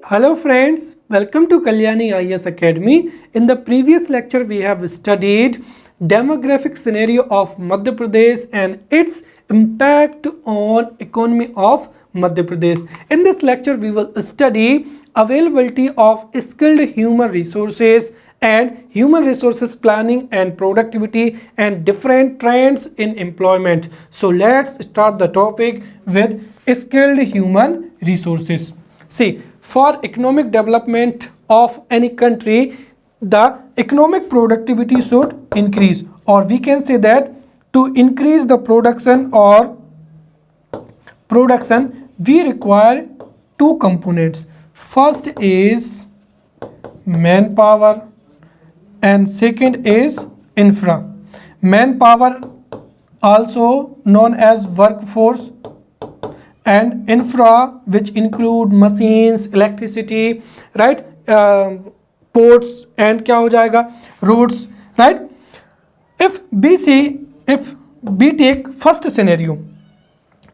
Hello friends, welcome to Kalyani IAS Academy. In the previous lecture we have studied demographic scenario of Madhya Pradesh and its impact on economy of Madhya Pradesh. In this lecture we will study availability of skilled human resources and human resources planning and productivity and different trends in employment. So let's start the topic with skilled human resources. See, for economic development of any country, the economic productivity should increase, or we can say that to increase the production we require two components. First is manpower and second is infra. Manpower, also known as workforce, and infra, which include machines, electricity, right, ports and क्या हो जाएगा, roads, right. If we take first scenario,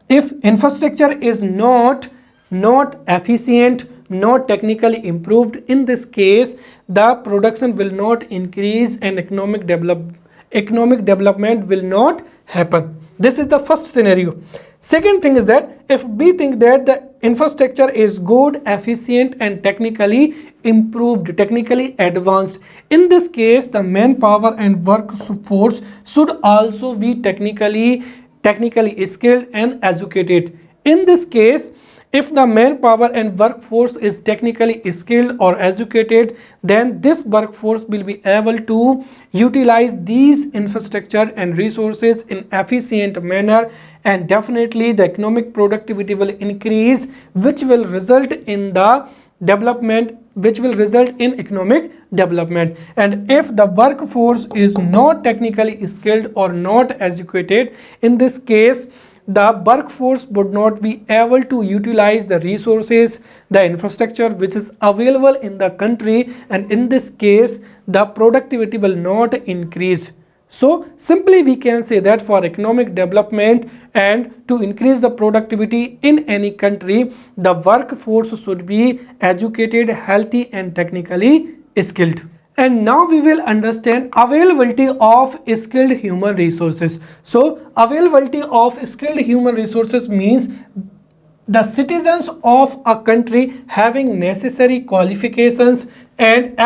if infrastructure is not efficient, not technically improved, in this case the production will not increase and economic development will not happen. This is the first scenario. Second thing is that if we think that the infrastructure is good, efficient and technically improved, technically advanced, in this case the manpower and workforce should also be technically skilled and educated. In this case, if the manpower and workforce is technically skilled or educated, then this workforce will be able to utilize these infrastructure and resources in efficient manner, and definitely the economic productivity will increase, which will result in the development, which will result in economic development. And if the workforce is not technically skilled or not educated, in this case the workforce would not be able to utilize the resources, the infrastructure which is available in the country, and in this case the productivity will not increase. So simply we can say that for economic development and to increase the productivity in any country, the workforce should be educated, healthy and technically skilled. And now we will understand availability of skilled human resources. So availability of skilled human resources means the citizens of a country having necessary qualifications and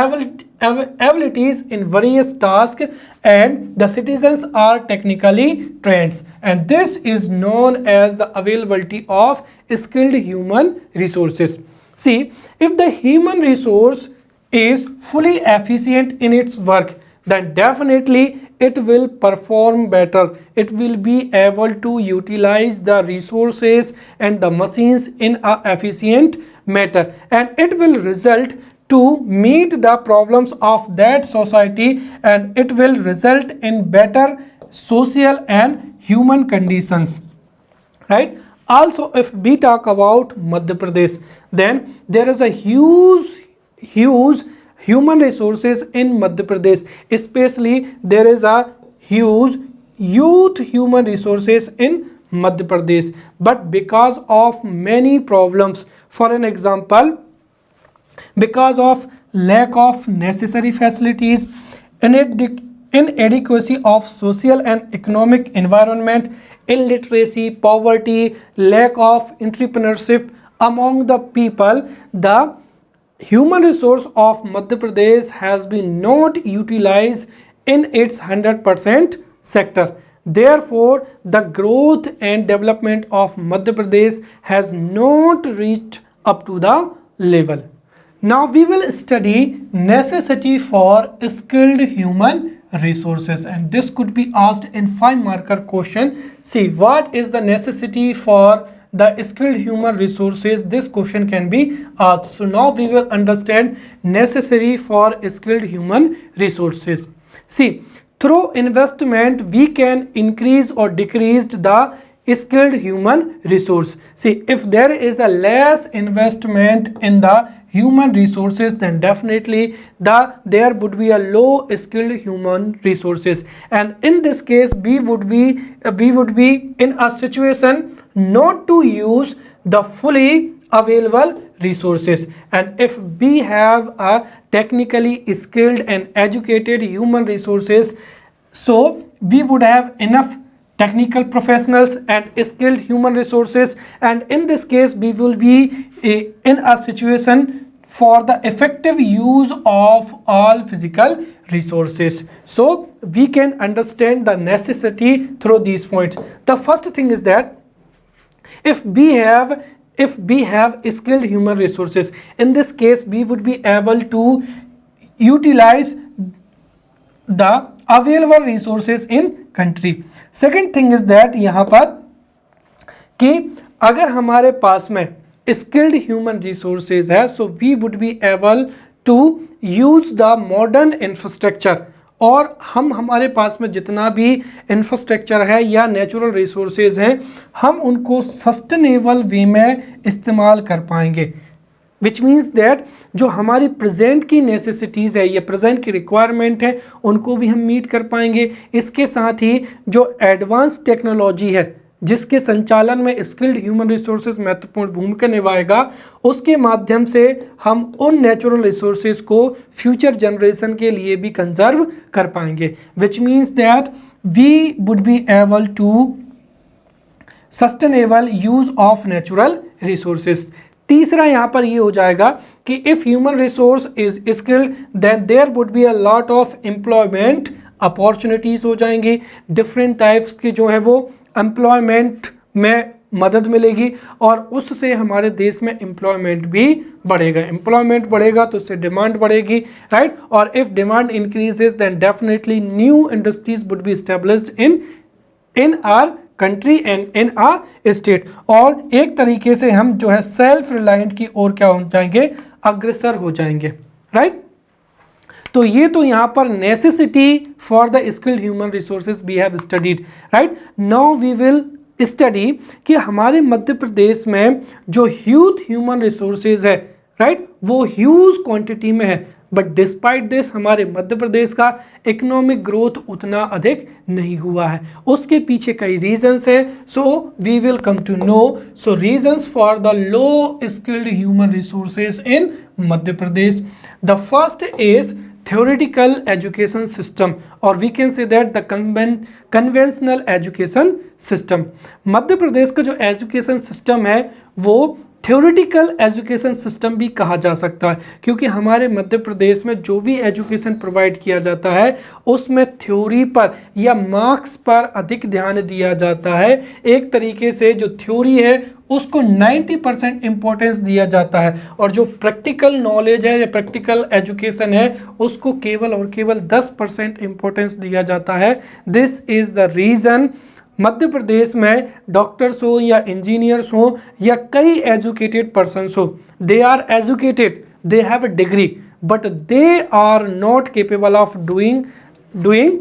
abilities in various tasks, and the citizens are technically trained, and this is known as the availability of skilled human resources. See, if the human resource is fully efficient in its work, then definitely it will perform better. It will be able to utilize the resources and the machines in an efficient manner, and it will result to meet the problems of that society, and it will result in better social and human conditions, right? Also, if we talk about Madhya Pradesh, then there is a huge human resources in Madhya Pradesh, especially there is a huge youth human resources in Madhya Pradesh, but because of many problems, for an example, because of lack of necessary facilities, inadequacy of social and economic environment, illiteracy, poverty, lack of entrepreneurship among the people, the human resource of Madhya Pradesh has been not utilized in its 100% sector. Therefore, the growth and development of Madhya Pradesh has not reached up to the level. Now we will study necessity for skilled human resources, and this could be asked in 5-marker question. See, what is the necessity for the skilled human resources? This question can be asked. So now we will understand necessary for skilled human resources. See, through investment we can increase or decrease the skilled human resource. See, if there is a less investment in the human resources, then definitely there would be a low skilled human resources, and in this case we would be in a situation not to use the fully available resources. And if we have a technically skilled and educated human resources, so we would have enough technical professionals and skilled human resources, and in this case we will be in a situation for the effective use of all physical resources. So we can understand the necessity through these points. The first thing is that if we have skilled human resources, in this case we would be able to utilize the available resources in country. Second thing is that यहाँ पर कि अगर हमारे पास में skilled human resources है, so we would be able to use the modern infrastructure, और हम हमारे पास में जितना भी इंफ्रास्ट्रक्चर है या नेचुरल रिसोर्सेज हैं, हम उनको सस्टेनेबल वे में इस्तेमाल कर पाएंगे. विच मीन्स दैट जो हमारी प्रेजेंट की नेसेसिटीज़ है या प्रेजेंट की रिक्वायरमेंट है उनको भी हम मीट कर पाएंगे. इसके साथ ही जो एडवांस टेक्नोलॉजी है जिसके संचालन में स्किल्ड ह्यूमन रिसोर्सेज महत्वपूर्ण भूमिका निभाएगा, उसके माध्यम से हम उन नेचुरल रिसोर्सेज को फ्यूचर जनरेशन के लिए भी कंजर्व कर पाएंगे. Which means that we would be able to sustainable use of natural resources. तीसरा यहाँ पर ये हो जाएगा कि if human resource is skilled then there would be a lot of employment opportunities हो जाएंगी. डिफरेंट टाइप्स के जो है वो एम्प्लॉयमेंट में मदद मिलेगी और उससे हमारे देश में एम्प्लॉयमेंट भी बढ़ेगा. एम्प्लॉयमेंट बढ़ेगा तो उससे डिमांड बढ़ेगी, राइट. और if demand increases then definitely new industries would be established in our country and in a state. और एक तरीके से हम जो है सेल्फ रिलायंट की ओर क्या हो जाएंगे, अग्रसर हो जाएंगे, राइट. तो ये तो यहाँ पर necessity for the skilled human resources we have studied, right. Now we will study कि हमारे मध्य प्रदेश में जो ह्यूमन रिसोर्सेज है, राइट, वो ह्यूज क्वांटिटी में है. बट डिस्पाइट दिस हमारे मध्य प्रदेश का इकोनॉमिक ग्रोथ उतना अधिक नहीं हुआ है. उसके पीछे कई रीजंस है. So we will come to know. So reasons for the low skilled human resources in Madhya Pradesh. The first is theoretical education system, or we can say that the conventional education system. Madhya Pradesh का जो education system है वो theoretical education system भी कहा जा सकता है, क्योंकि हमारे मध्य प्रदेश में जो भी एजुकेशन प्रोवाइड किया जाता है उसमें थ्योरी पर या मार्क्स पर अधिक ध्यान दिया जाता है. एक तरीके से जो थ्योरी है उसको 90% इम्पोर्टेंस दिया जाता है और जो प्रैक्टिकल नॉलेज है या प्रैक्टिकल एजुकेशन है उसको केवल और केवल 10% इम्पोर्टेंस दिया जाता है. दिस इज़ द रीज़न मध्य प्रदेश में डॉक्टर्स हो या इंजीनियर्स हो या कई एजुकेटेड पर्सन्स हो, they are educated, they have a degree, but they are not capable of doing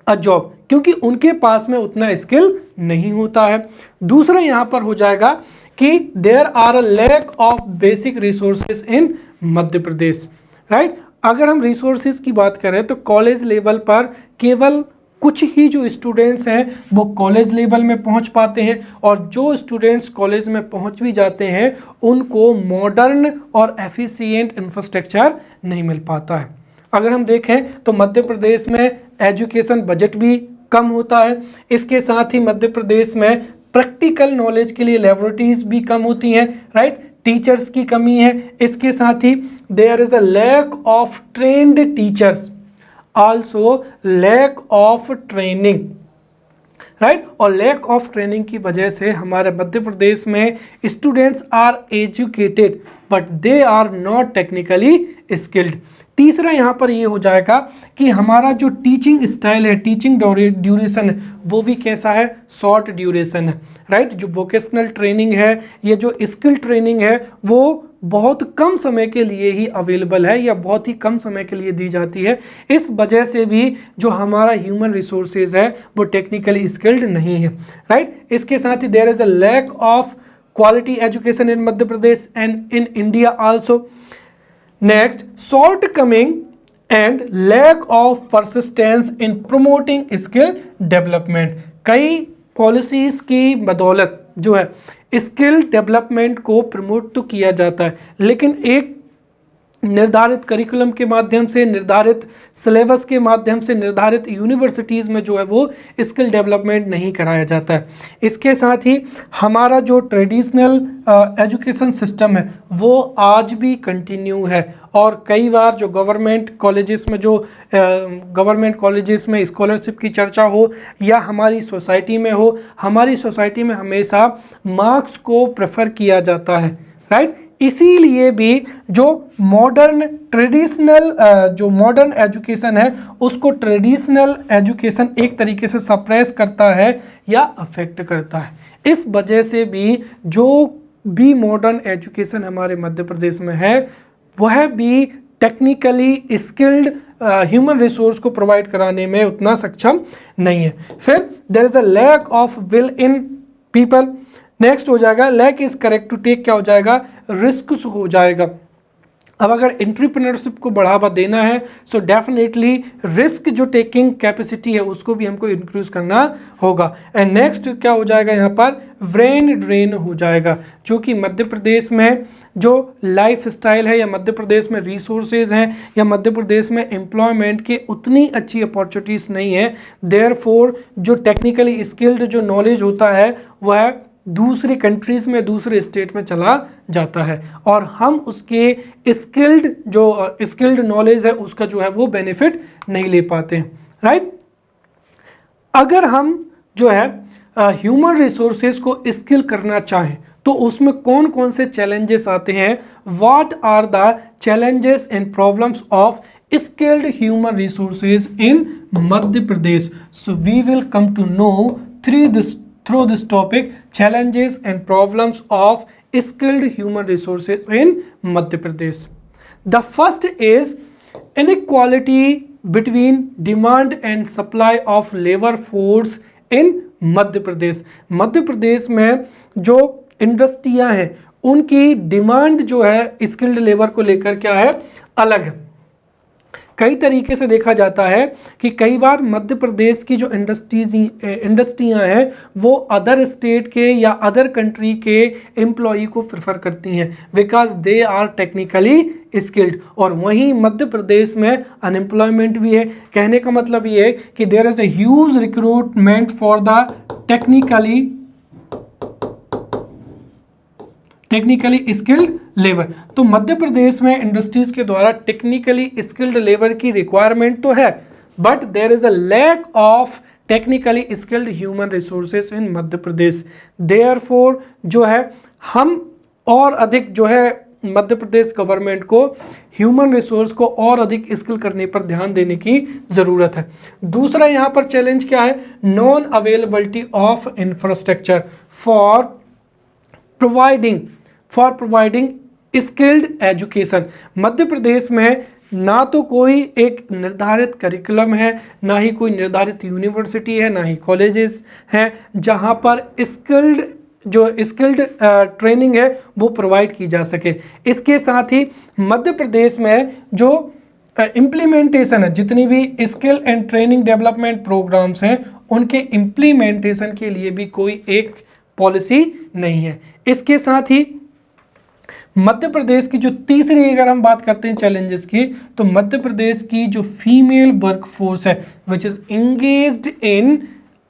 a job, क्योंकि उनके पास में उतना स्किल नहीं होता है. दूसरा यहाँ पर हो जाएगा कि there are a lack of basic resources in Madhya Pradesh, right. अगर हम रिसोर्सेज की बात करें तो कॉलेज लेवल पर केवल कुछ ही जो स्टूडेंट्स हैं वो कॉलेज लेवल में पहुंच पाते हैं, और जो स्टूडेंट्स कॉलेज में पहुंच भी जाते हैं उनको मॉडर्न और एफिशिएंट इंफ्रास्ट्रक्चर नहीं मिल पाता है. अगर हम देखें तो मध्य प्रदेश में एजुकेशन बजट भी कम होता है. इसके साथ ही मध्य प्रदेश में प्रैक्टिकल नॉलेज के लिए लेबोरेटरीज भी कम होती हैं, राइट. टीचर्स की कमी है. इसके साथ ही there is a lack of trained teachers, also lack of training, right. और लैक ऑफ ट्रेनिंग की वजह से हमारे मध्य प्रदेश में students are educated but they are not technically skilled. तीसरा यहाँ पर ये हो जाएगा कि हमारा जो टीचिंग स्टाइल है, टीचिंग ड्यूरेशन है, वो भी कैसा है, शॉर्ट ड्यूरेशन है, राइट. जो वोकेशनल ट्रेनिंग है, ये जो स्किल ट्रेनिंग है वो बहुत कम समय के लिए ही अवेलेबल है या बहुत ही कम समय के लिए दी जाती है. इस वजह से भी जो हमारा ह्यूमन रिसोर्सेज है वो टेक्निकली स्किल्ड नहीं है, राइट. इसके साथ ही there is a lack of quality education in Madhya Pradesh and in India also. Next, shortcoming and lack of persistence in promoting skill development. कई पॉलिसीज की बदौलत जो है स्किल डेवलपमेंट को प्रमोट तो किया जाता है, लेकिन एक निर्धारित करिकुलम के माध्यम से, निर्धारित सिलेबस के माध्यम से, निर्धारित यूनिवर्सिटीज़ में जो है वो स्किल डेवलपमेंट नहीं कराया जाता है। इसके साथ ही हमारा जो ट्रेडिशनल एजुकेशन सिस्टम है वो आज भी कंटिन्यू है, और कई बार जो गवर्नमेंट कॉलेजेस में स्कॉलरशिप की चर्चा हो या हमारी सोसाइटी में हो, हमारी सोसाइटी में हमेशा मार्क्स को प्रेफर किया जाता है, राइट। इसीलिए भी जो मॉडर्न एजुकेशन है उसको ट्रेडिशनल एजुकेशन एक तरीके से सप्रेस करता है या अफेक्ट करता है। इस वजह से भी जो भी मॉडर्न एजुकेशन हमारे मध्य प्रदेश में है वह भी टेक्निकली स्किल्ड ह्यूमन रिसोर्स को प्रोवाइड कराने में उतना सक्षम नहीं है। फिर there is a lack of will in people. Next हो जाएगा lack is correct to take, क्या हो जाएगा, रिस्क हो जाएगा। अब अगर एंटरप्रेन्योरशिप को बढ़ावा देना है सो डेफिनेटली रिस्क जो टेकिंग कैपेसिटी है उसको भी हमको इंक्रीज करना होगा। एंड नेक्स्ट क्या हो जाएगा, यहाँ पर ब्रेन ड्रेन हो जाएगा, जो कि मध्य प्रदेश में जो लाइफ स्टाइल है या मध्य प्रदेश में रिसोर्सेज हैं या मध्य प्रदेश में एम्प्लॉयमेंट की उतनी अच्छी अपॉर्चुनिटीज़ नहीं है। देयरफॉर जो टेक्निकली स्किल्ड जो नॉलेज होता है वह दूसरी कंट्रीज़ में, दूसरे स्टेट में चला जाता है, और हम उसके स्किल्ड नॉलेज है उसका जो है वो बेनिफिट नहीं ले पाते हैं, राइट। अगर हम जो है ह्यूमन रिसोर्सेज को स्किल करना चाहें तो उसमें कौन कौन से चैलेंजेस आते हैं, what are the challenges and problems of skilled human resources in Madhya Pradesh. So we will come to know through this topic challenges and problems of skilled human resources in Madhya Pradesh. The first is inequality between demand and supply of labor force in Madhya Pradesh. मध्य प्रदेश में जो इंडस्ट्रियां हैं उनकी demand जो है skilled labour को लेकर क्या है, अलग है। कई तरीके से देखा जाता है कि कई बार मध्य प्रदेश की जो इंडस्ट्रियां हैं वो अदर स्टेट के या अदर कंट्री के एम्प्लॉई को प्रेफर करती हैं because they are technically skilled, और वहीं मध्य प्रदेश में अनएम्प्लॉयमेंट भी है। कहने का मतलब ये है कि there is a huge recruitment for the technically skilled labour. तो मध्य प्रदेश में इंडस्ट्रीज के द्वारा टेक्निकली स्किल्ड लेबर की रिक्वायरमेंट तो है, but there is a lack of technically skilled human resources in Madhya Pradesh. Therefore जो है हम और अधिक जो है मध्य प्रदेश गवर्नमेंट को ह्यूमन रिसोर्स को और अधिक स्किल करने पर ध्यान देने की ज़रूरत है। दूसरा यहाँ पर चैलेंज क्या है, non availability of infrastructure for providing skilled education. Madhya Pradesh में ना तो कोई एक निर्धारित करिकुलम है, ना ही कोई निर्धारित यूनिवर्सिटी है, ना ही कॉलेजेस हैं जहां पर स्किल्ड ट्रेनिंग है वो प्रोवाइड की जा सके। इसके साथ ही मध्य प्रदेश में जो इम्प्लीमेंटेशन है, जितनी भी skill and training development programmes हैं उनके इम्प्लीमेंटेशन के लिए भी कोई एक पॉलिसी नहीं है। इसके साथ ही मध्य प्रदेश की जो तीसरी अगर हम बात करते हैं चैलेंजेस की, तो मध्य प्रदेश की जो फीमेल वर्कफोर्स है which is engaged in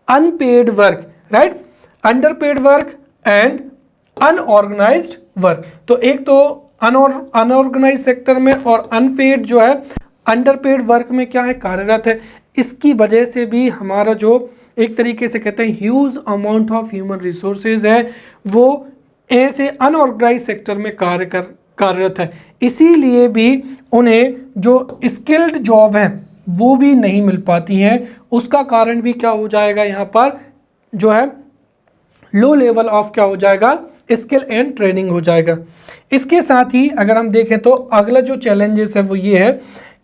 unpaid work, right, underpaid work and unorganised work. तो एक तो अनऑर्गेनाइज सेक्टर में और अनपेड जो है अंडरपेड वर्क में क्या है, कार्यरत है। इसकी वजह से भी हमारा जो एक तरीके से कहते हैं huge amount of human resources है वो ऐसे अनऑर्गेनाइज सेक्टर में कार्यरत है। इसीलिए भी उन्हें जो स्किल्ड जॉब है वो भी नहीं मिल पाती हैं। उसका कारण भी क्या हो जाएगा, यहाँ पर जो है लो लेवल ऑफ क्या हो जाएगा, स्किल एंड ट्रेनिंग हो जाएगा। इसके साथ ही अगर हम देखें तो अगला जो चैलेंजेस है वो ये है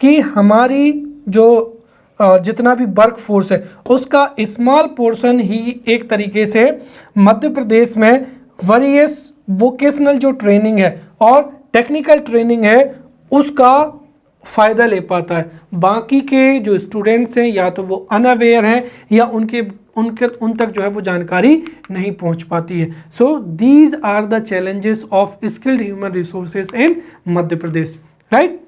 कि हमारी जो जितना भी वर्क फोर्स है उसका स्मॉल पोर्शन ही एक तरीके से मध्य प्रदेश में वेरियस वोकेशनल जो ट्रेनिंग है और टेक्निकल ट्रेनिंग है उसका फ़ायदा ले पाता है। बाकी के जो स्टूडेंट्स हैं या तो वो अनअवेयर हैं या उन तक जो है वो जानकारी नहीं पहुंच पाती है। So these are the challenges of skilled human resources in Madhya Pradesh, right.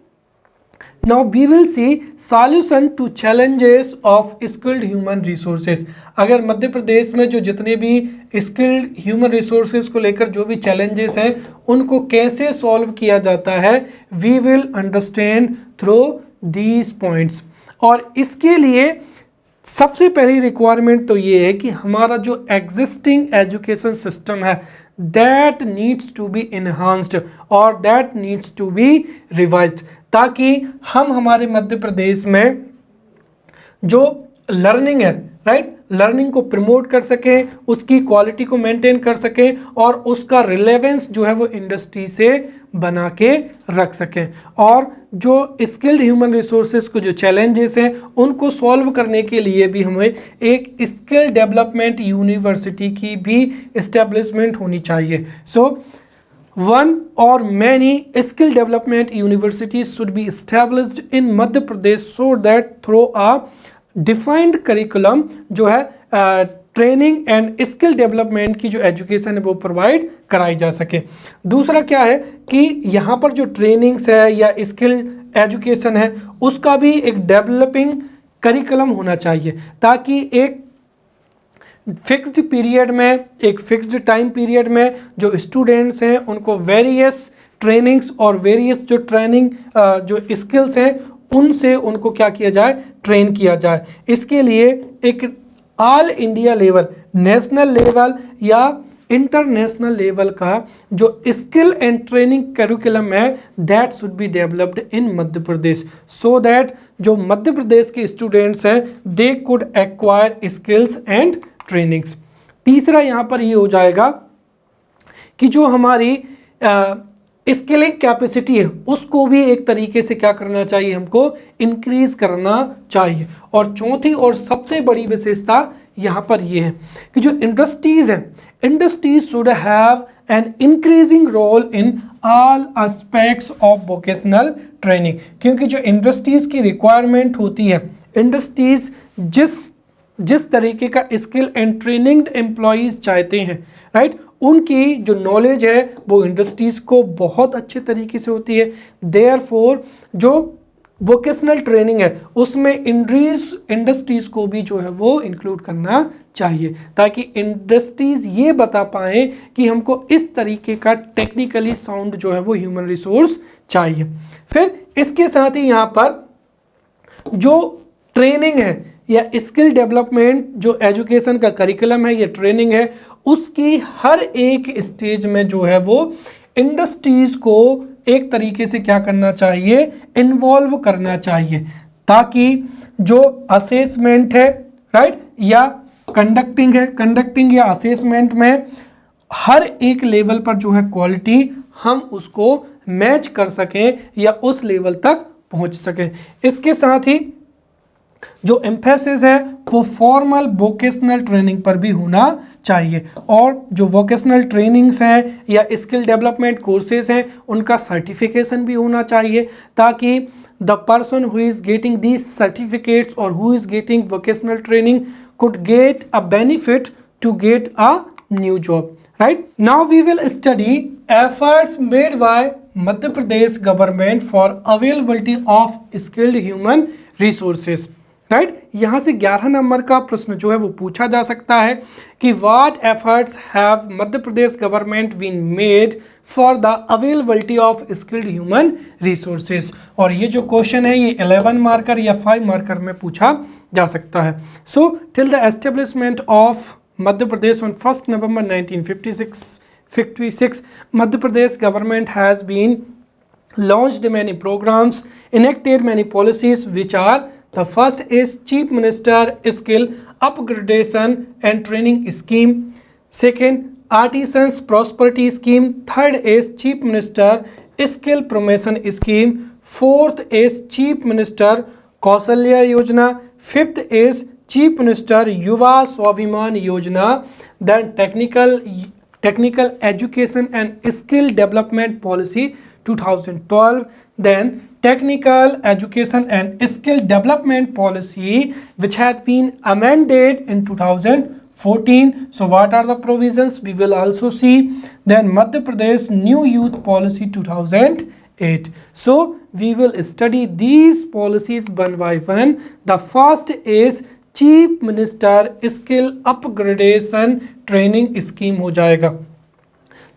Now we will see solution to challenges of skilled human resources। अगर मध्य प्रदेश में जो जितने भी skilled human resources को लेकर जो भी challenges हैं उनको कैसे solve किया जाता है, we will understand through these points। और इसके लिए सबसे पहली रिक्वायरमेंट तो ये है कि हमारा जो एग्जिस्टिंग एजुकेशन सिस्टम है that needs to be enhanced और that needs to be revised, ताकि हम हमारे मध्य प्रदेश में जो लर्निंग है, राइट, लर्निंग को प्रमोट कर सकें, उसकी क्वालिटी को मेंटेन कर सकें और उसका रिलेवेंस जो है वो इंडस्ट्री से बना के रख सकें। और जो स्किल्ड ह्यूमन रिसोर्सेज को जो चैलेंजेस हैं उनको सॉल्व करने के लिए भी हमें एक स्किल डेवलपमेंट यूनिवर्सिटी की भी इस्टेब्लिशमेंट होनी चाहिए। सो one or many skill development universities should be established in Madhya Pradesh so that through a defined curriculum जो है ट्रेनिंग एंड स्किल डेवलपमेंट की जो एजुकेशन है वो प्रोवाइड कराई जा सके। दूसरा क्या है कि यहाँ पर जो ट्रेनिंग्स है या स्किल एजुकेशन है उसका भी एक डेवलपिंग करिकुलम होना चाहिए, ताकि एक फिक्स्ड पीरियड में, एक फिक्स्ड टाइम पीरियड में जो स्टूडेंट्स हैं उनको वेरियस ट्रेनिंग्स और वेरियस जो ट्रेनिंग जो स्किल्स हैं उनसे उनको क्या किया जाए, ट्रेन किया जाए। इसके लिए एक all India level, national level या इंटरनेशनल लेवल का जो स्किल एंड ट्रेनिंग करिकुलम है that should be developed in Madhya Pradesh, so that जो मध्य प्रदेश के स्टूडेंट्स हैं they could acquire skills and trainings. तीसरा यहाँ पर ये हो जाएगा कि जो हमारी स्किलिंग कैपेसिटी है उसको भी एक तरीके से क्या करना चाहिए, हमको इंक्रीज करना चाहिए। और चौथी और सबसे बड़ी विशेषता यहाँ पर ये है कि जो इंडस्ट्रीज हैं, industries should have an increasing role in all aspects of vocational training, क्योंकि जो इंडस्ट्रीज की रिक्वायरमेंट होती है, इंडस्ट्रीज जिस तरीके का स्किल एंड ट्रेनिंग एम्प्लॉयज़ चाहते हैं, राइट, उनकी जो नॉलेज है वो इंडस्ट्रीज़ को बहुत अच्छे तरीके से होती है। देयरफॉर जो वोकेशनल ट्रेनिंग है उसमें इंडस्ट्रीज़ को भी जो है वो इंक्लूड करना चाहिए, ताकि इंडस्ट्रीज़ ये बता पाएँ कि हमको इस तरीके का टेक्निकली साउंड जो है वो ह्यूमन रिसोर्स चाहिए। फिर इसके साथ ही यहाँ पर जो ट्रेनिंग है या स्किल डेवलपमेंट जो एजुकेशन का करिकुलम है या ट्रेनिंग है उसकी हर एक स्टेज में जो है वो इंडस्ट्रीज़ को एक तरीके से क्या करना चाहिए, इन्वॉल्व करना चाहिए, ताकि जो असेसमेंट है, राइट, या कंडक्टिंग या असेसमेंट में हर एक लेवल पर जो है क्वालिटी हम उसको मैच कर सकें या उस लेवल तक पहुंच सकें। इसके साथ ही जो एम्फेसिस है वो फॉर्मल वोकेशनल ट्रेनिंग पर भी होना चाहिए, और जो वोकेशनल ट्रेनिंग्स हैं या स्किल डेवलपमेंट कोर्सेज हैं उनका सर्टिफिकेशन भी होना चाहिए, ताकि the person who is getting these certificates और who is getting vocational training could get a benefit to get a new job, right. Now we will study efforts made by Madhya Pradesh government for availability of skilled human resources, right. यहाँ से 11 number का प्रश्न जो है वो पूछा जा सकता है कि what efforts have Madhya Pradesh government been made for the availability of skilled human resources. और ये जो क्वेश्चन है ये 11 मार्कर या 5 मार्कर में पूछा जा सकता है। So till the establishment of Madhya Pradesh on 1 November 1956 Madhya Pradesh government has been launched many programs, enacted many policies which are: the first is Chief Minister Skill Upgradation and Training Scheme. Second, Artisans Prosperity Scheme. Third is Chief Minister Skill Promotion Scheme. Fourth is Chief Minister Kausalya Yojana. Fifth is Chief Minister Yuva Swabhiman Yojana. Then Technical Education and Skill Development Policy 2012. Then technical education and skill development policy which had been amended in 2014. So what are the provisions? We will also see. Then Madhya Pradesh New Youth Policy 2008. So we will study these policies one by one. The first is chief minister skill upgradation training scheme हो जाएगा।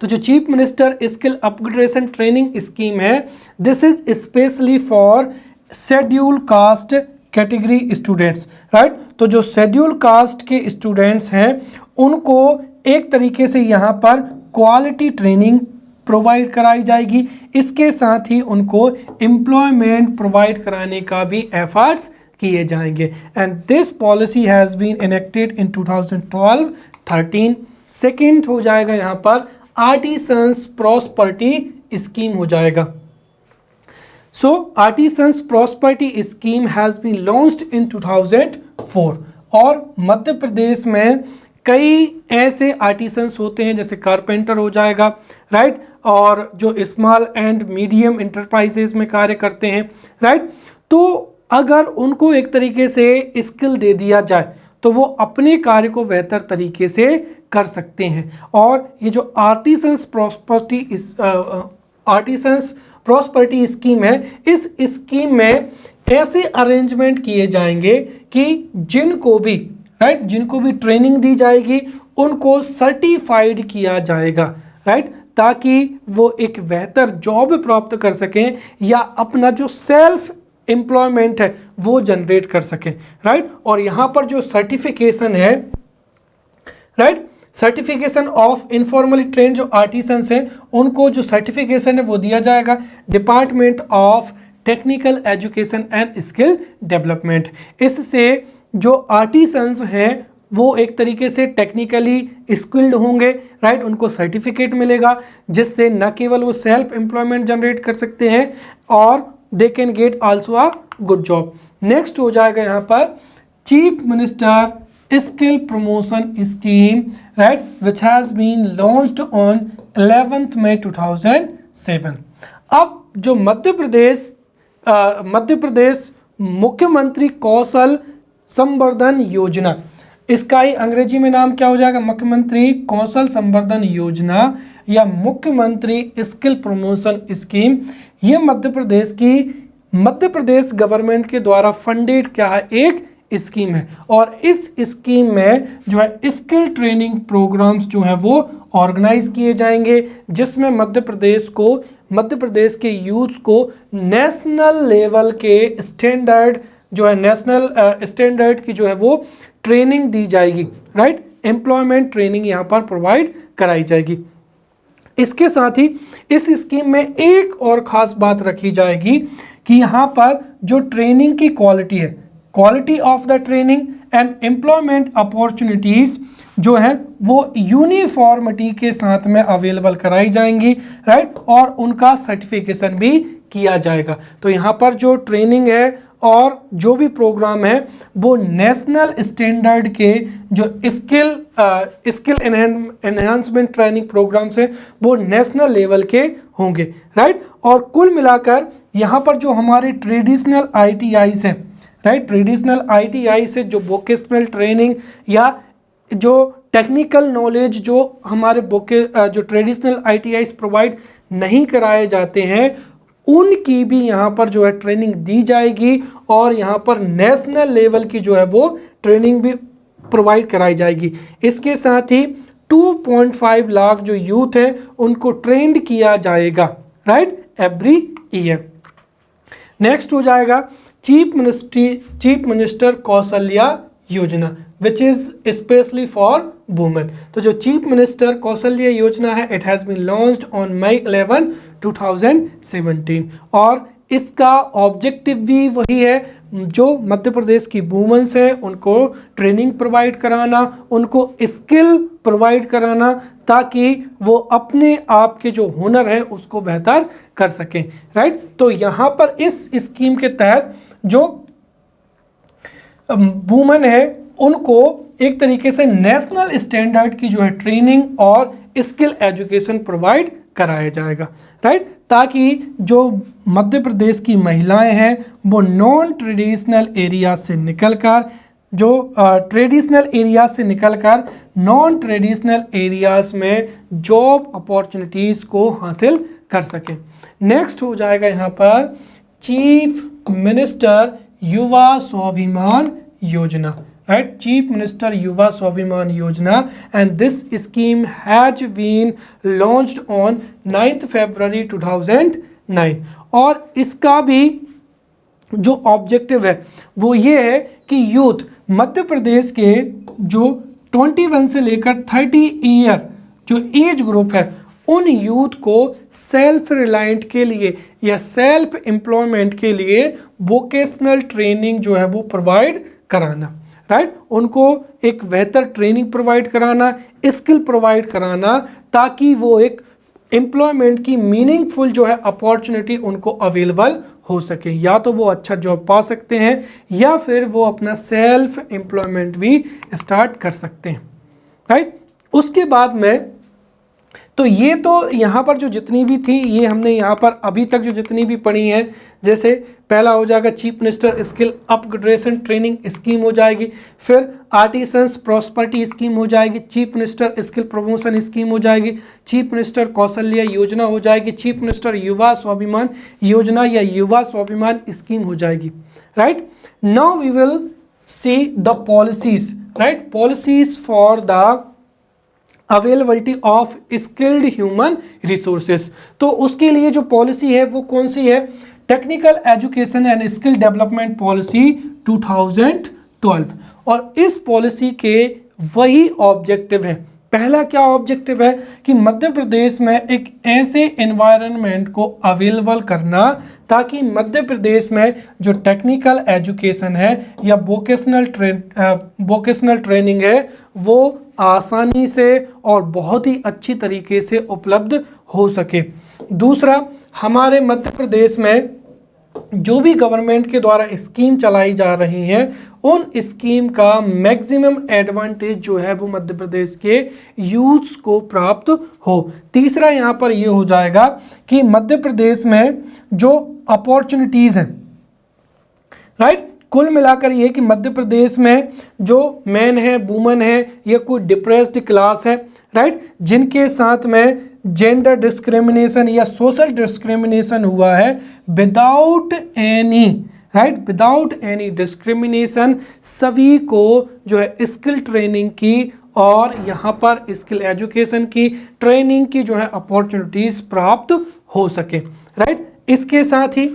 तो जो chief minister skill upgradation training scheme है, this is specially for schedule caste category students, right. तो जो schedule caste के students हैं उनको एक तरीके से यहाँ पर क्वालिटी ट्रेनिंग प्रोवाइड कराई जाएगी। इसके साथ ही उनको एम्प्लॉयमेंट प्रोवाइड कराने का भी एफर्ट्स किए जाएंगे। And this policy has been enacted in 2012-13। Second हो जाएगा यहाँ पर आर्टिसंस प्रॉस्पर्टी स्कीम हो जाएगा। So artisans prosperity scheme has been launched in 2004। और मध्य प्रदेश में कई ऐसे आर्टिसंस होते हैं जैसे कारपेंटर हो जाएगा, राइट, और जो स्मॉल एंड मीडियम इंटरप्राइजेस में कार्य करते हैं, राइट। तो अगर उनको एक तरीके से स्किल दे दिया जाए तो वो अपने कार्य को बेहतर तरीके से कर सकते हैं। और ये जो आर्टिसंस प्रॉस्पर्टी स्कीम है, इस स्कीम में ऐसे अरेंजमेंट किए जाएंगे कि जिनको भी, राइट, जिनको भी ट्रेनिंग दी जाएगी उनको सर्टिफाइड किया जाएगा, राइट, ताकि वो एक बेहतर जॉब प्राप्त कर सकें या अपना जो सेल्फ एम्प्लॉयमेंट है वो जनरेट कर सकें, राइट। और यहाँ पर जो सर्टिफिकेशन है, right, certification of informally train जो आर्टिसंस हैं उनको जो सर्टिफिकेशन है वो दिया जाएगा department of technical education and skill development. इससे जो आर्टिसंस हैं वो एक तरीके से टेक्निकली स्किल्ड होंगे, राइट, उनको सर्टिफिकेट मिलेगा जिससे न केवल वो सेल्फ एम्प्लॉयमेंट जनरेट कर सकते हैं और they can get also a good job. Next हो जाएगा यहाँ पर chief minister skill promotion scheme, right, which has been launched on 11 May 2007। अब जो मध्य प्रदेश मुख्यमंत्री कौशल संवर्धन योजना, इसका ही अंग्रेजी में नाम क्या हो जाएगा? मुख्यमंत्री कौशल संवर्धन योजना या मुख्यमंत्री स्किल प्रमोशन स्कीम। ये मध्य प्रदेश गवर्नमेंट के द्वारा फंडेड क्या है, एक स्कीम है। और इस स्कीम में जो है स्किल ट्रेनिंग प्रोग्राम्स जो है वो ऑर्गेनाइज किए जाएंगे, जिसमें मध्य प्रदेश के यूथ को नेशनल लेवल के स्टैंडर्ड जो है, नेशनल स्टैंडर्ड की जो है वो ट्रेनिंग दी जाएगी, राइट, एम्प्लॉयमेंट ट्रेनिंग यहाँ पर प्रोवाइड कराई जाएगी। इसके साथ ही इस स्कीम में एक और ख़ास बात रखी जाएगी कि यहाँ पर जो ट्रेनिंग की क्वालिटी है, quality of the training and employment opportunities जो है वो यूनिफॉर्मिटी के साथ में अवेलेबल कराई जाएंगी, राइट, और उनका सर्टिफिकेशन भी किया जाएगा। तो यहाँ पर जो ट्रेनिंग है और जो भी प्रोग्राम है वो नेशनल स्टैंडर्ड के जो स्किल एनहांसमेंट ट्रेनिंग प्रोग्राम्स हैं वो नेशनल लेवल के होंगे, राइट। और कुल मिलाकर यहाँ पर जो हमारे ट्रेडिशनल ITIs हैं, राइट, ट्रेडिशनल ITI से जो वोकेशनल ट्रेनिंग या जो टेक्निकल नॉलेज जो हमारे जो ट्रेडिशनल ITIs प्रोवाइड नहीं कराए जाते हैं उनकी भी यहाँ पर जो है ट्रेनिंग दी जाएगी और यहाँ पर नेशनल लेवल की जो है वो ट्रेनिंग भी प्रोवाइड कराई जाएगी। इसके साथ ही 2.5 लाख जो यूथ है उनको ट्रेंड किया जाएगा, राइट, एवरी ईयर। नेक्स्ट हो जाएगा chief minister Kaushalya Yojana which is specially for women. तो जो चीफ मिनिस्टर कौशल्या योजना है it has been launched on May 11, 2017 और इसका ऑब्जेक्टिव भी वही है, जो मध्य प्रदेश की वुमेन्स हैं उनको ट्रेनिंग प्रोवाइड कराना, उनको स्किल प्रोवाइड कराना ताकि वो अपने आप के जो हुनर है उसको बेहतर कर सकें, राइट। तो यहाँ पर इस स्कीम के तहत जो वुमेन है उनको एक तरीके से नेशनल स्टैंडर्ड की जो है ट्रेनिंग और स्किल एजुकेशन प्रोवाइड कराया जाएगा, राइट। ताकि जो मध्य प्रदेश की महिलाएं हैं वो नॉन ट्रेडिशनल एरिया से निकलकर जो ट्रेडिशनल एरिया से निकलकर नॉन ट्रेडिशनल एरियाज में जॉब अपॉर्चुनिटीज़ को हासिल कर सकें। नेक्स्ट हो जाएगा यहाँ पर चीफ मिनिस्टर युवा स्वाभिमान योजना, right? Chief Minister Yuva Swabhiman Yojana, and this scheme has been launched on 9th February 2009 और इसका भी जो ऑब्जेक्टिव है वो ये है कि यूथ मध्य प्रदेश के जो 21 से लेकर 30 ईयर जो एज ग्रुप है उन यूथ को सेल्फ रिलायंट के लिए या सेल्फ एम्प्लॉयमेंट के लिए वोकेशनल ट्रेनिंग जो है वो प्रोवाइड कराना, राइट? उनको एक बेहतर ट्रेनिंग प्रोवाइड कराना, स्किल प्रोवाइड कराना, ताकि वो एक एम्प्लॉयमेंट की मीनिंगफुल जो है अपॉर्चुनिटी उनको अवेलेबल हो सके। या तो वो अच्छा जॉब पा सकते हैं या फिर वो अपना सेल्फ एम्प्लॉयमेंट भी स्टार्ट कर सकते हैं, राइट? उसके बाद में तो ये तो यहाँ पर जो जितनी भी थी ये हमने यहाँ पर अभी तक जो जितनी भी पढ़ी हैं, जैसे पहला हो जाएगा chief minister skill upgradation training scheme हो जाएगी, फिर आर्टिसंस प्रॉस्पेरिटी स्कीम हो जाएगी, chief minister skill promotion scheme हो जाएगी, चीफ मिनिस्टर कौशल्या योजना हो जाएगी, चीफ मिनिस्टर युवा स्वाभिमान योजना या युवा स्वाभिमान स्कीम हो जाएगी, right? Now we will see the policies, right? Policies for the availability of skilled human resources. तो उसके लिए जो पॉलिसी है वो कौन सी है? Technical education and skill development policy 2012। और इस पॉलिसी के वही ऑब्जेक्टिव है। पहला क्या ऑब्जेक्टिव है कि मध्य प्रदेश में एक ऐसे एनवायरनमेंट को अवेलेबल करना ताकि मध्य प्रदेश में जो टेक्निकल एजुकेशन है या वोकेशनल ट्रेनिंग है वो आसानी से और बहुत ही अच्छी तरीके से उपलब्ध हो सके। दूसरा, हमारे मध्य प्रदेश में जो भी गवर्नमेंट के द्वारा स्कीम चलाई जा रही हैं उन स्कीम का मैक्सिमम एडवांटेज जो है वो मध्य प्रदेश के यूथ्स को प्राप्त हो। तीसरा यहाँ पर ये हो जाएगा कि मध्य प्रदेश में जो अपॉर्चुनिटीज़ हैं, राइट? कुल मिलाकर ये कि मध्य प्रदेश में जो मैन है, वुमन है या कोई डिप्रेस्ड क्लास है, राइट, जिनके साथ में जेंडर डिस्क्रिमिनेशन या सोशल डिस्क्रिमिनेशन हुआ है, without any, right, without any discrimination सभी को जो है स्किल ट्रेनिंग की और यहाँ पर स्किल एजुकेशन की ट्रेनिंग की जो है अपॉर्चुनिटीज प्राप्त हो सके, राइट? इसके साथ ही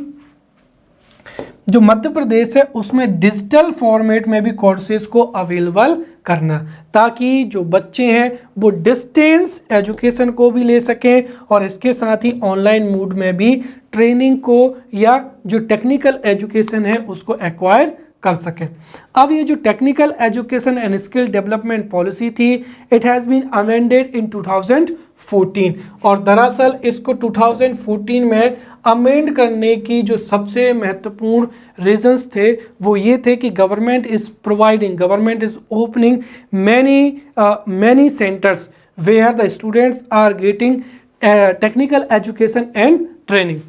जो मध्य प्रदेश है उसमें डिजिटल फॉर्मेट में भी कोर्सेज को अवेलेबल करना ताकि जो बच्चे हैं वो डिस्टेंस एजुकेशन को भी ले सकें और इसके साथ ही ऑनलाइन मोड में भी ट्रेनिंग को या जो टेक्निकल एजुकेशन है उसको एक्वायर कर सकें। अब ये जो technical education and skill development policy थी, it has been amended in 2014 और दरअसल इसको 2014 में अमेंड करने की जो सबसे महत्वपूर्ण रीजंस थे वो ये थे कि government is opening many centres where the students are getting technical education and training.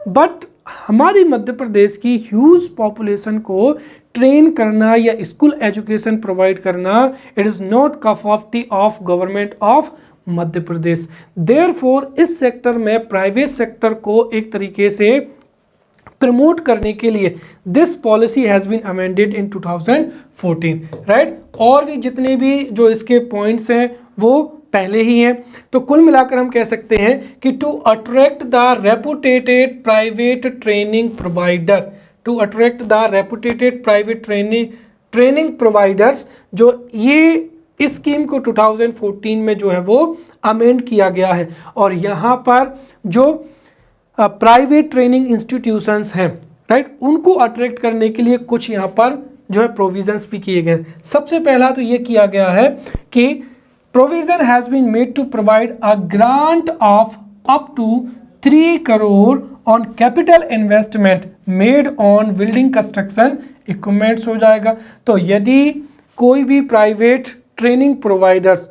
But हमारी मध्य प्रदेश की ह्यूज पॉपुलेशन को ट्रेन करना या स्कूल एजुकेशन प्रोवाइड करना, it is not cup of tea of government of Madhya Pradesh. Therefore इस sector में private sector को एक तरीके से प्रमोट करने के लिए this policy has been amended in 2014, right? और भी जितने भी जो इसके पॉइंट्स हैं वो पहले ही हैं। तो कुल मिलाकर हम कह सकते हैं कि to attract the reputed private training providers, जो ये इस स्कीम को 2014 में जो है वो अमेंड किया गया है और यहाँ पर जो प्राइवेट ट्रेनिंग इंस्टीट्यूशंस हैं, राइट, उनको अट्रैक्ट करने के लिए कुछ यहाँ पर जो है प्रोविजंस भी किए गए। सबसे पहला तो ये किया गया है कि provision has been made to provide a grant of up to 3 crore on capital investment made on building construction equipments हो जाएगा। तो यदि कोई भी प्राइवेट ट्रेनिंग प्रोवाइडर्स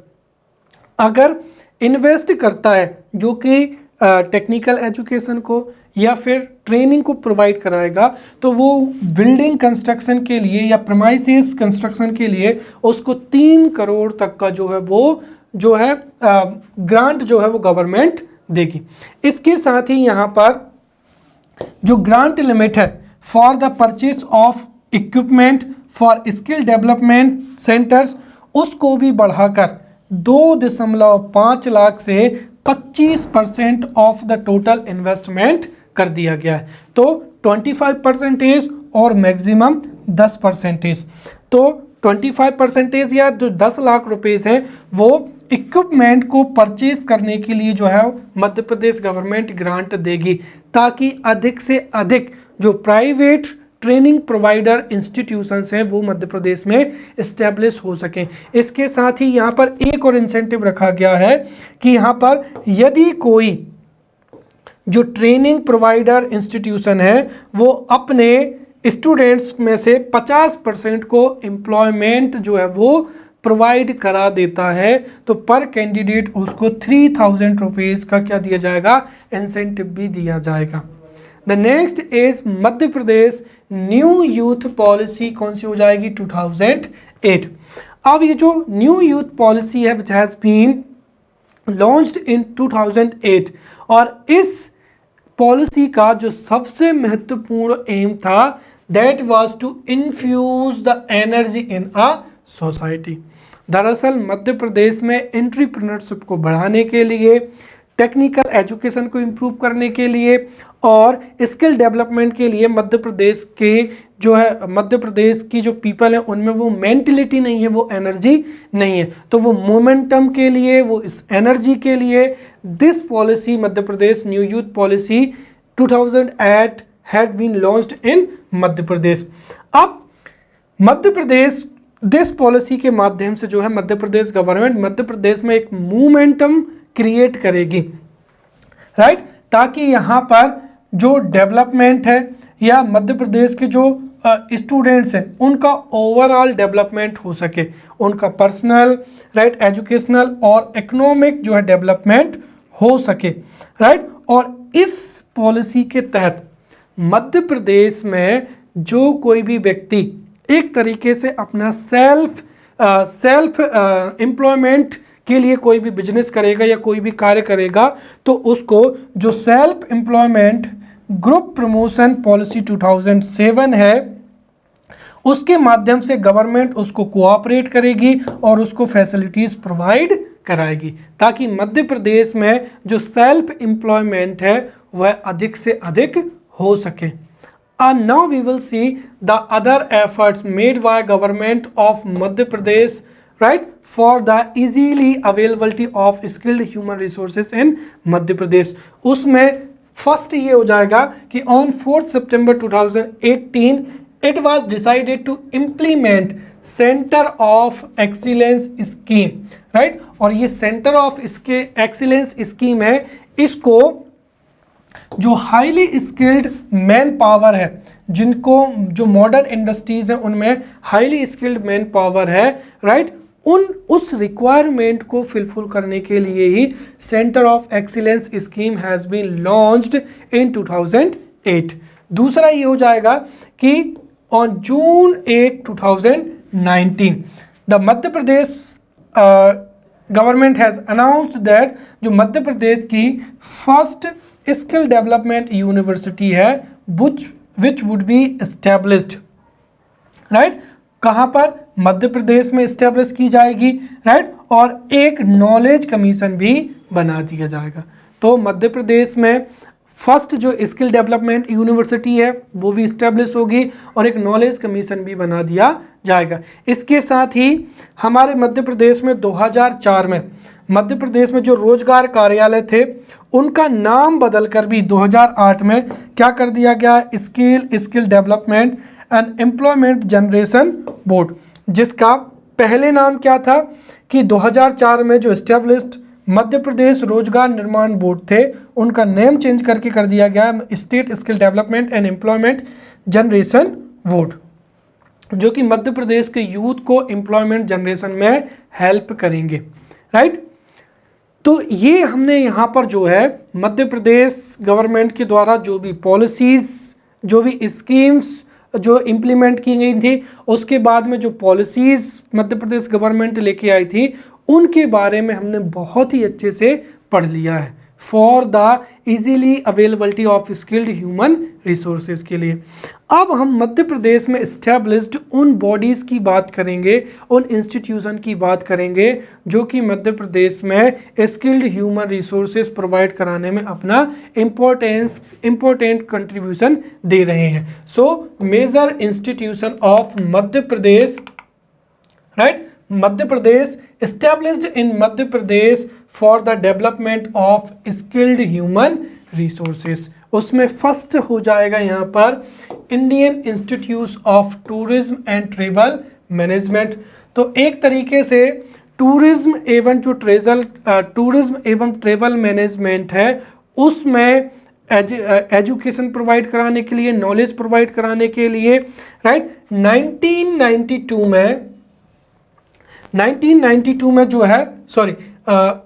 अगर इन्वेस्ट करता है जो कि टेक्निकल एजुकेशन को या फिर ट्रेनिंग को प्रोवाइड कराएगा, तो वो बिल्डिंग कंस्ट्रक्शन के लिए या प्रीमाइसेस कंस्ट्रक्शन के लिए उसको 3 करोड़ तक का जो है वो जो है ग्रांट जो है वो गवर्नमेंट देगी। इसके साथ ही यहाँ पर जो ग्रांट लिमिट है for the purchase of equipment for skill development centres, उसको भी बढ़ाकर 2.5 लाख से 25% ऑफ द टोटल इन्वेस्टमेंट कर दिया गया है। तो 25% और मैक्सिमम 10%। तो 25% या जो 10 लाख रुपए हैं वो इक्विपमेंट को परचेज करने के लिए जो है मध्य प्रदेश गवर्नमेंट ग्रांट देगी, ताकि अधिक से अधिक जो प्राइवेट ट्रेनिंग प्रोवाइडर इंस्टीट्यूशंस हैं वो मध्य प्रदेश में इस्टेब्लिश हो सकें। इसके साथ ही यहाँ पर एक और इंसेंटिव रखा गया है कि यहाँ पर यदि कोई जो ट्रेनिंग प्रोवाइडर इंस्टीट्यूशन है वो अपने स्टूडेंट्स में से 50% को एम्प्लॉयमेंट जो है वो प्रोवाइड करा देता है, तो पर कैंडिडेट उसको 3000 रुपीज़ का क्या दिया जाएगा, इंसेंटिव भी दिया जाएगा। The next is Madhya Pradesh new youth policy कौन सी हो जाएगी, 2008। अब ये जो न्यू यूथ पॉलिसी है which has been launched in 2008, और इस पॉलिसी का जो सबसे महत्वपूर्ण एम था that was to infuse the energy in a society. दरअसल मध्य प्रदेश में एंटरप्रेन्योरशिप को बढ़ाने के लिए, टेक्निकल एजुकेशन को इम्प्रूव करने के लिए और स्किल डेवलपमेंट के लिए मध्य प्रदेश के जो है मध्य प्रदेश की जो पीपल है उनमें वो मेंटलिटी नहीं है, वो एनर्जी नहीं है, तो वो मोमेंटम के लिए, वो इस एनर्जी के लिए this policy Madhya Pradesh new youth policy 2008 had been launched in Madhya Pradesh. अब मध्य प्रदेश दिस पॉलिसी के माध्यम से जो है मध्य प्रदेश गवर्नमेंट मध्य प्रदेश में एक मोमेंटम क्रिएट करेगी, राइट, ताकि यहाँ पर जो डेवलपमेंट है या मध्य प्रदेश के जो स्टूडेंट्स हैं उनका ओवरऑल डेवलपमेंट हो सके, उनका पर्सनल, राइट, एजुकेशनल और इकोनॉमिक जो है डेवलपमेंट हो सके, राइट। और इस पॉलिसी के तहत मध्य प्रदेश में जो कोई भी व्यक्ति एक तरीके से अपना सेल्फ एम्प्लॉयमेंट के लिए कोई भी बिजनेस करेगा या कोई भी कार्य करेगा, तो उसको जो self employment group promotion policy 2007 है उसके माध्यम से गवर्नमेंट उसको कोऑपरेट करेगी और उसको फैसिलिटीज़ प्रोवाइड कराएगी, ताकि मध्य प्रदेश में जो सेल्फ एम्प्लॉयमेंट है वह अधिक से अधिक हो सके। And now we will see the other efforts made by government of Madhya Pradesh, right, for the easily availability of skilled human resources in Madhya Pradesh। उसमें फर्स्ट ये हो जाएगा कि on 4th September 2018 it was decided to implement Center of Excellence scheme, right। और ये Center of Excellence scheme है, इसको जो हाईली स्किल्ड मैन पावर है, जिनको जो मॉडर्न इंडस्ट्रीज हैं उनमें हाईली स्किल्ड मैन पावर है, राइट, उस रिक्वायरमेंट को फिलफिल करने के लिए ही centre of excellence scheme has been launched in 2008। दूसरा ये हो जाएगा कि on June 8 2019 the Madhya Pradesh government has announced that जो मध्य प्रदेश की फर्स्ट स्किल डेवलपमेंट यूनिवर्सिटी है which would be established, right, कहाँ पर, मध्य प्रदेश में एस्टेब्लिश की जाएगी, राइट, और एक नॉलेज कमीशन भी बना दिया जाएगा। तो मध्य प्रदेश में फर्स्ट जो स्किल डेवलपमेंट यूनिवर्सिटी है वो भी इस्टेब्लिश होगी और एक नॉलेज कमीशन भी बना दिया जाएगा। इसके साथ ही हमारे मध्य प्रदेश में 2004 में मध्य प्रदेश में जो रोजगार कार्यालय थे उनका नाम बदलकर भी 2008 में क्या कर दिया गया, skill development and employment generation board, जिसका पहले नाम क्या था कि 2004 में जो एस्टेब्लिश्ड मध्य प्रदेश रोजगार निर्माण बोर्ड थे उनका नेम चेंज करके कर दिया गया state skill development and employment generation board, जो कि मध्य प्रदेश के यूथ को एम्प्लॉयमेंट जनरेशन में हेल्प करेंगे, राइट। तो ये हमने यहाँ पर जो है मध्य प्रदेश गवर्नमेंट के द्वारा जो भी पॉलिसीज़, जो भी स्कीम्स जो इम्प्लीमेंट की गई थी, उसके बाद में जो पॉलिसीज़ मध्य प्रदेश गवर्नमेंट लेके आई थी, उनके बारे में हमने बहुत ही अच्छे से पढ़ लिया है for the easily availability of skilled human resources के लिए। अब हम मध्य प्रदेश में इस्टेब्लिश्ड उन बॉडीज़ की बात करेंगे, उन इंस्टीट्यूशन की बात करेंगे जो कि मध्य प्रदेश में स्किल्ड ह्यूमन रिसोर्सेज प्रोवाइड कराने में अपना इम्पोर्टेंट कंट्रीब्यूशन दे रहे हैं। So major institution of Madhya Pradesh, right, Madhya Pradesh established in Madhya Pradesh for the development of skilled human resources। उसमें फर्स्ट हो जाएगा यहाँ पर Indian institute of tourism and travel management. तो एक तरीके से टूरिज्म एवं ट्रेवल मैनेजमेंट है, उसमें एजुकेशन प्रोवाइड कराने के लिए, नॉलेज प्रोवाइड कराने के लिए, राइट। 1992 में जो है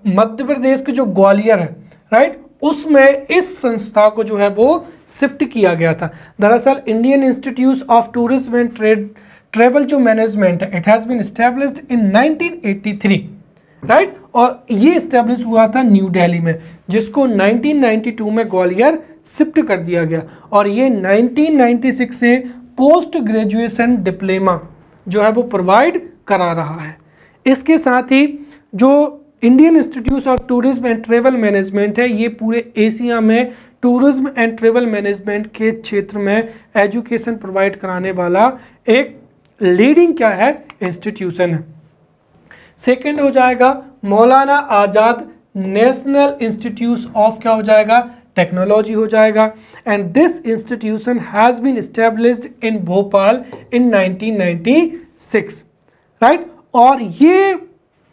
मध्य प्रदेश के जो ग्वालियर है, राइट, उसमें इस संस्था को जो है वो शिफ्ट किया गया था। दरअसल Indian institute of tourism and travel जो मैनेजमेंट है, it has been established in 1983, right, और ये इस्टेब्लिश हुआ था न्यू दिल्ली में, जिसको 1992 में ग्वालियर शिफ्ट कर दिया गया, और ये 1996 से पोस्ट ग्रेजुएशन डिप्लोमा जो है वो प्रोवाइड करा रहा है। इसके साथ ही जो Indian institute of tourism and travel management है, ये पूरे एशिया में टूरिज्म एंड ट्रेवल मैनेजमेंट के क्षेत्र में एजुकेशन प्रोवाइड कराने वाला एक लीडिंग क्या है, इंस्टीट्यूशन है। सेकंड हो जाएगा मौलाना आज़ाद नेशनल इंस्टीट्यूट ऑफ क्या हो जाएगा, टेक्नोलॉजी हो जाएगा, and this institution has been established in Bhopal in 1996, right. और ये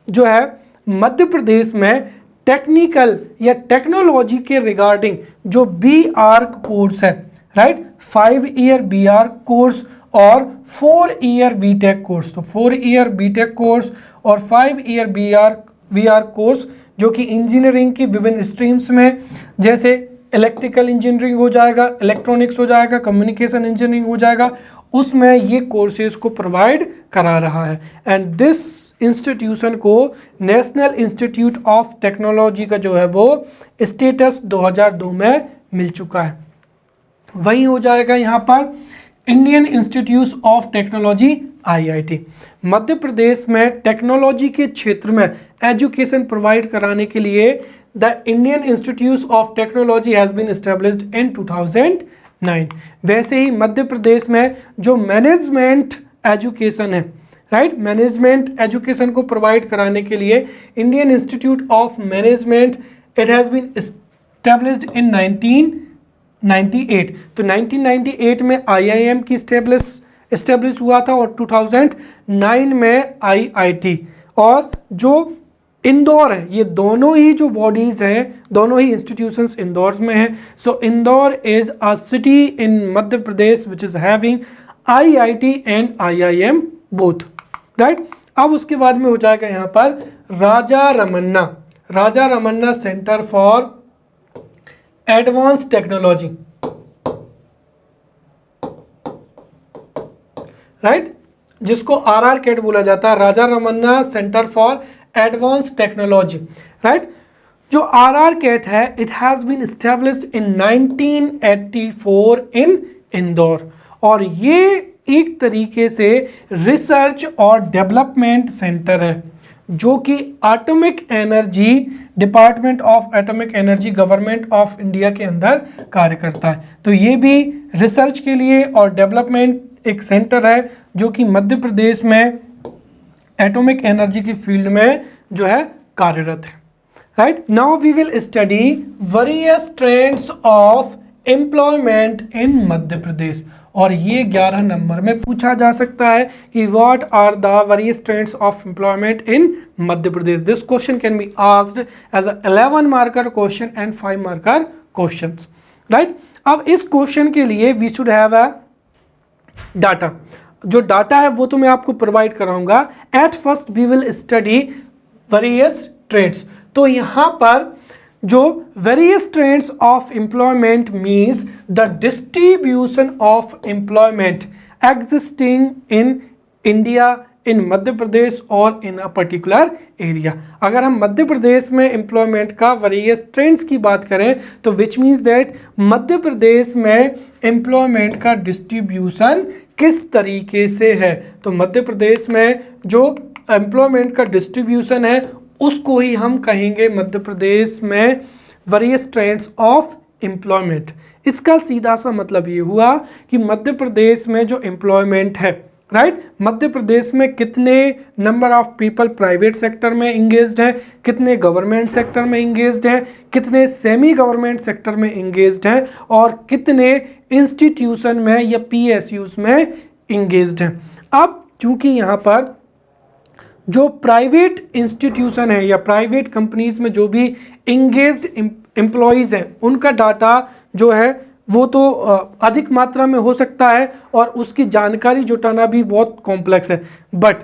जो है मध्य प्रदेश में टेक्निकल या टेक्नोलॉजी के रिगार्डिंग जो BArc कोर्स है, राइट, 5 ईयर BArc कोर्स और 4 ईयर BTech कोर्स, तो 4 ईयर BTech कोर्स और 5 ईयर BArc कोर्स जो कि इंजीनियरिंग की विभिन्न स्ट्रीम्स में, जैसे इलेक्ट्रिकल इंजीनियरिंग हो जाएगा, इलेक्ट्रॉनिक्स हो जाएगा, कम्युनिकेशन इंजीनियरिंग हो जाएगा, उसमें ये कोर्सेज को प्रोवाइड करा रहा है। एंड दिस इंस्टीट्यूशन को नेशनल इंस्टीट्यूट ऑफ टेक्नोलॉजी का जो है वो स्टेटस 2002 में मिल चुका है। वही हो जाएगा यहाँ पर Indian institute of technology IIT। मध्य प्रदेश में टेक्नोलॉजी के क्षेत्र में एजुकेशन प्रोवाइड कराने के लिए the Indian institute of technology has been established in 2009। वैसे ही मध्य प्रदेश में जो मैनेजमेंट एजुकेशन है, राइट, मैनेजमेंट एजुकेशन को प्रोवाइड कराने के लिए Indian institute of management, it has been established in 1998। तो 1998 में IIM की एस्टेब्लिश हुआ था, और 2009 में IIT, और जो इंदौर है, ये दोनों ही जो बॉडीज़ हैं, दोनों ही इंस्टीट्यूशंस इंदौर में हैं। So Indore is a city in Madhya Pradesh which is having IIT and IIM both, right. अब उसके बाद में हो जाएगा यहाँ पर Raja Ramanna centre for advance technology, right, जिसको RRCAT बोला जाता है, Raja Ramanna centre for advance technology, right. जो RRCAT है, it has been established in 1984 in Indore, और ये एक तरीके से रिसर्च और डेवलपमेंट सेंटर है जो कि atomic energy, department of atomic energy, government of India के अंदर कार्य करता है। तो ये भी रिसर्च के लिए और डेवलपमेंट एक सेंटर है जो कि मध्य प्रदेश में एटॉमिक एनर्जी की फील्ड में जो है कार्यरत है, right. Now we will study various trends of employment in Madhya Pradesh, और ये 11 नंबर में पूछा जा सकता है कि what are the various trends of employment in Madhya Pradesh. This question can be asked as a 11 marker question and 5 marker question, right. अब इस क्वेश्चन के लिए we should have a data. जो डाटा है वो तो मैं आपको प्रोवाइड कराऊंगा। At first we will study various trades. तो यहाँ पर जो various trends of employment means the distribution of employment existing in India, इन मध्य प्रदेश और इन अ पर्टिकुलर एरिया। अगर हम मध्य प्रदेश में एम्प्लॉयमेंट का वेरियस ट्रेंड्स की बात करें तो विच मीन्स दैट मध्य प्रदेश में एम्प्लॉयमेंट का डिस्ट्रीब्यूशन किस तरीके से है। तो मध्य प्रदेश में जो एम्प्लॉयमेंट का डिस्ट्रीब्यूशन है उसको ही हम कहेंगे मध्य प्रदेश में वेरियस ट्रेंड्स ऑफ एम्प्लॉयमेंट। इसका सीधा सा मतलब ये हुआ कि मध्य प्रदेश में जो एम्प्लॉयमेंट है, राइट, मध्य प्रदेश में कितने number of people private sector में इंगेज्ड हैं, कितने गवर्नमेंट सेक्टर में इंगेज्ड हैं, कितने सेमी गवर्नमेंट सेक्टर में इंगेज्ड हैं और कितने इंस्टीट्यूशन में या पीएसयूज में इंगेज्ड हैं। अब चूंकि यहाँ पर जो प्राइवेट इंस्टीट्यूशन है या प्राइवेट कंपनीज में जो भी इंगेज्ड एम्प्लॉयज़ हैं उनका डाटा जो है वो तो अधिक मात्रा में हो सकता है और उसकी जानकारी जुटाना भी बहुत कॉम्प्लेक्स है। बट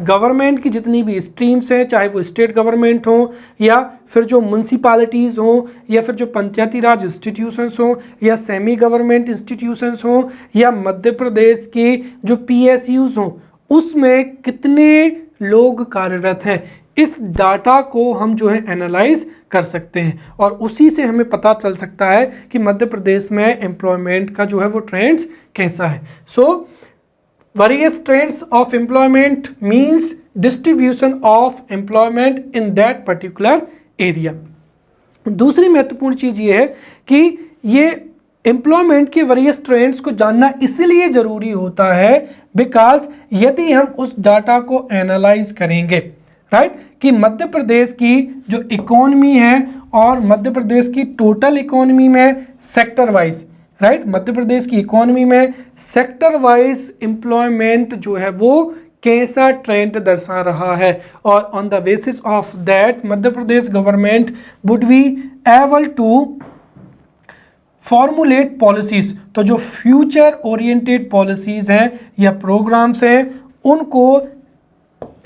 गवर्नमेंट की जितनी भी स्ट्रीम्स हैं, चाहे वो स्टेट गवर्नमेंट हो या फिर जो म्यूनसिपालिटीज़ हों या फिर जो पंचायती राज इंस्टीट्यूशंस हों या सेमी गवर्नमेंट इंस्टीट्यूशंस हों या मध्य प्रदेश की जो पीएसयूज हों, उसमें कितने लोग कार्यरत हैं, इस डाटा को हम जो है एनालाइज कर सकते हैं और उसी से हमें पता चल सकता है कि मध्य प्रदेश में एम्प्लॉयमेंट का जो है वो ट्रेंड्स कैसा है। So various trends of employment means distribution of employment in that particular area. दूसरी महत्वपूर्ण चीज ये है कि ये एम्प्लॉयमेंट के वेरियस ट्रेंड्स को जानना इसलिए जरूरी होता है बिकॉज यदि हम उस डाटा को एनालाइज करेंगे, राइट, कि मध्य प्रदेश की जो इकोनॉमी है और मध्य प्रदेश की टोटल इकोनॉमी में sector wise, right, Madhya Pradesh की इकोनॉमी में सेक्टर वाइज एम्प्लॉयमेंट जो है वो कैसा ट्रेंड दर्शा रहा है और on the basis of that Madhya Pradesh government would be able to formulate policies. तो जो फ्यूचर ओरिएंटेड पॉलिसीज हैं या प्रोग्राम्स हैं उनको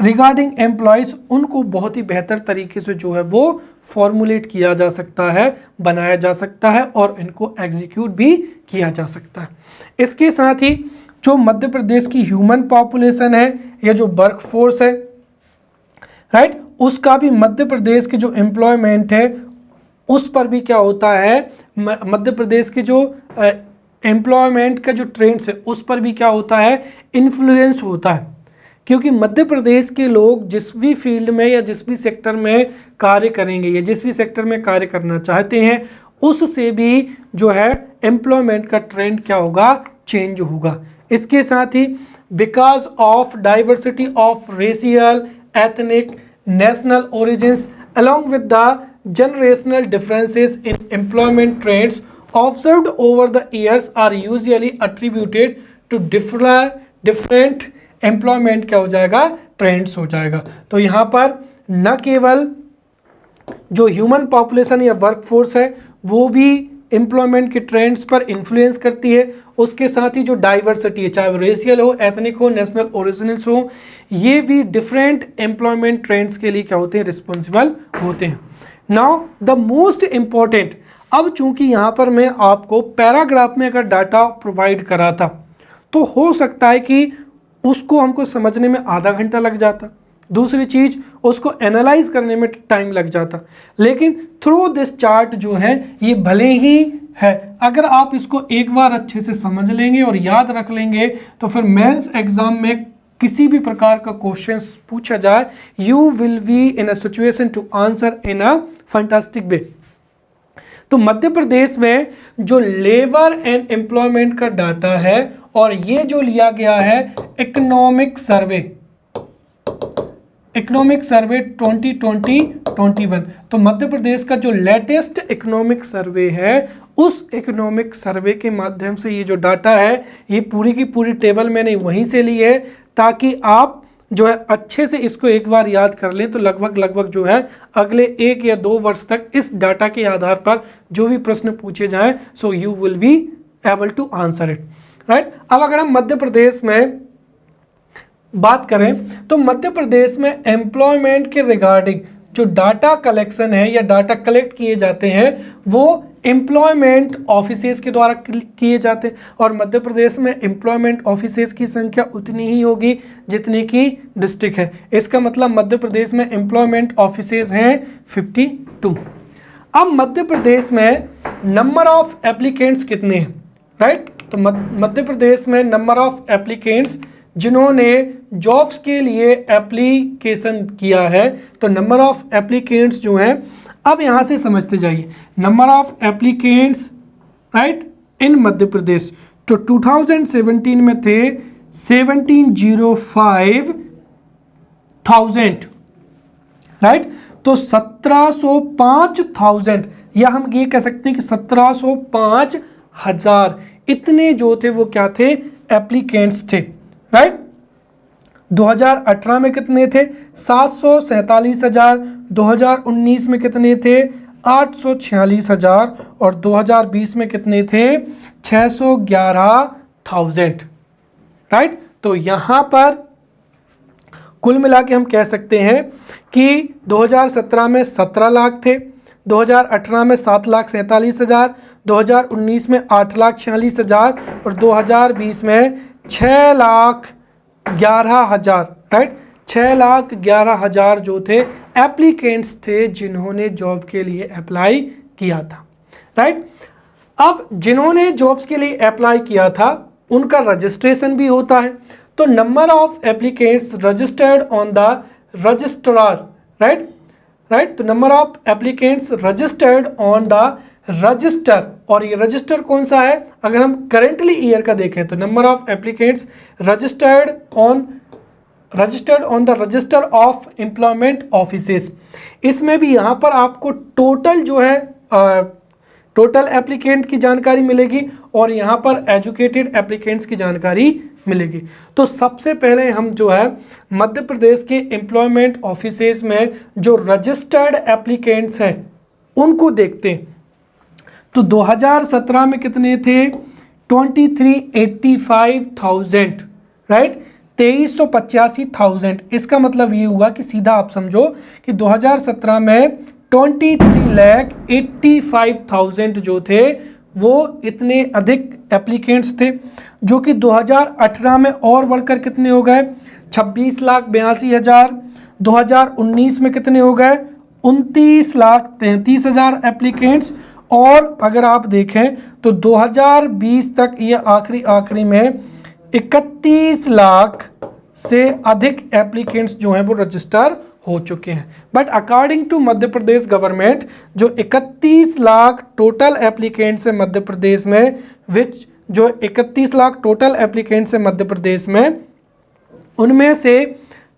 रिगार्डिंग एम्प्लॉयज, उनको बहुत ही बेहतर तरीके से जो है वो फॉर्मुलेट किया जा सकता है, बनाया जा सकता है और इनको एग्जीक्यूट भी किया जा सकता है। इसके साथ ही जो मध्य प्रदेश की ह्यूमन पॉपुलेशन है या जो वर्क फोर्स है, राइट, उसका भी मध्य प्रदेश के जो एम्प्लॉयमेंट है उस पर भी क्या होता है, मध्य प्रदेश के जो एम्प्लॉयमेंट का जो ट्रेंड्स है उस पर भी क्या होता है, इन्फ्लुएंस होता है। क्योंकि मध्य प्रदेश के लोग जिस भी फील्ड में या जिस भी सेक्टर में कार्य करेंगे या जिस भी सेक्टर में कार्य करना चाहते हैं उससे भी जो है एम्प्लॉयमेंट का ट्रेंड क्या होगा, चेंज होगा। इसके साथ ही because of diversity of racial, ethnic, national origins along with the generational differences in employment trends observed over the years are usually attributed to different employment क्या हो जाएगा, ट्रेंड्स हो जाएगा। तो यहाँ पर न केवल जो ह्यूमन पॉपुलेशन या वर्कफोर्स है वो भी एम्प्लॉयमेंट के ट्रेंड्स पर इन्फ्लुएंस करती है, उसके साथ ही जो डाइवर्सिटी है, चाहे वो रेशियल हो, एथनिक हो, नेशनल ओरिजिनल्स हो, ये भी डिफरेंट एम्प्लॉयमेंट ट्रेंड्स के लिए क्या होते हैं, रिस्पॉन्सिबल होते हैं। नाउ द मोस्ट इम्पॉर्टेंट, अब चूंकि यहाँ पर मैं आपको पैराग्राफ में अगर डाटा प्रोवाइड करा था तो हो सकता है कि उसको हमको समझने में आधा घंटा लग जाता, दूसरी चीज उसको एनालाइज करने में टाइम लग जाता, लेकिन थ्रू दिस चार्ट जो है ये भले ही है, अगर आप इसको एक बार अच्छे से समझ लेंगे और याद रख लेंगे तो फिर मेंस एग्जाम में किसी भी प्रकार का क्वेश्चन पूछा जाए you will be in a situation to answer in a fantastic way. तो मध्य प्रदेश में जो लेबर एंड एम्प्लॉयमेंट का डाटा है और ये जो लिया गया है इकोनॉमिक सर्वे 2020-21, तो मध्य प्रदेश का जो लेटेस्ट इकोनॉमिक सर्वे है उस इकोनॉमिक सर्वे के माध्यम से ये जो डाटा है, ये पूरी की पूरी टेबल मैंने वहीं से ली है ताकि आप जो है अच्छे से इसको एक बार याद कर लें तो लगभग जो है अगले 1 या 2 वर्ष तक इस डाटा के आधार पर जो भी प्रश्न पूछे जाएं so you will be able to answer it, right. अब अगर हम मध्य प्रदेश में बात करें तो मध्य प्रदेश में एम्प्लॉयमेंट के रिगार्डिंग जो डाटा कलेक्शन है या डाटा कलेक्ट किए जाते हैं वो एम्प्लॉयमेंट ऑफिसेज के द्वारा किए जाते हैं, और मध्य प्रदेश में एम्प्लॉयमेंट ऑफिसेज की संख्या उतनी ही होगी जितनी की डिस्ट्रिक्ट है। इसका मतलब मध्य प्रदेश में एम्प्लॉयमेंट ऑफिसेज हैं 52। अब मध्य प्रदेश में नंबर ऑफ एप्लीकेंट्स कितने हैं, राइट? तो मध्य प्रदेश में नंबर ऑफ एप्लीकेंट्स जिन्होंने जॉब्स के लिए एप्लीकेशन किया है, तो नंबर ऑफ एप्लीकेंट्स जो हैं, अब यहाँ से समझते जाइए, नंबर ऑफ एप्लीकेंट्स राइट इन मध्य प्रदेश, तो 2017 में थे 1705,000, राइट? तो 1705,000 या हम ये कह सकते हैं कि 1705,000 इतने जो थे वो क्या थे, एप्लीकेंट्स थे, राइट? 2018 में कितने थे, 747,000, 2019 में कितने थे, 846,000, और 2020 में कितने थे, 611,000, राइट? तो यहाँ पर कुल मिला के हम कह सकते हैं कि 2017 में 17 लाख थे, 2018 में 7,47,000, 2019 में 8,46,000 और 2020 में 6,11,000, राइट? 6,11,000 जो थे एप्लीकेंट्स थे जिन्होंने जॉब के लिए अप्लाई किया था, राइट? अब जिन्होंने जॉब्स के लिए अप्लाई किया था उनका रजिस्ट्रेशन भी होता है, तो number of applicants registered on the registrar, right? तो number of applicants registered on the register, और ये रजिस्टर कौन सा है, अगर हम करेंटली ईयर का देखें तो number of applicants registered on the register of employment offices. इसमें भी यहाँ पर आपको टोटल जो है टोटल एप्लीकेंट की जानकारी मिलेगी और यहाँ पर एजुकेटेड एप्लीकेंट्स की जानकारी मिलेगी। तो सबसे पहले हम जो है मध्य प्रदेश के एम्प्लॉयमेंट ऑफिसेज में जो रजिस्टर्ड एप्लीकेंट्स हैं उनको देखते हैं। तो 2017 में कितने थे, 2385,000, राइट? 2385,000। इसका मतलब ये हुआ कि सीधा आप समझो कि 2017 में 23,85,000 जो थे वो इतने अधिक एप्लीकेंट्स थे, जो कि 2018 में और बढ़कर कितने हो गए, 26,82,000। 2019 में कितने हो गए, 29,33,000 एप्लीकेंट्स। और अगर आप देखें तो 2020 तक ये आखिरी में 31 लाख से अधिक एप्लीकेंट्स जो हैं वो रजिस्टर हो चुके हैं। But according to Madhya Pradesh government जो 31 लाख टोटल एप्लीकेंट्स है मध्य प्रदेश में, जो 31 लाख टोटल एप्लीकेंट्स है मध्य प्रदेश में, उनमें से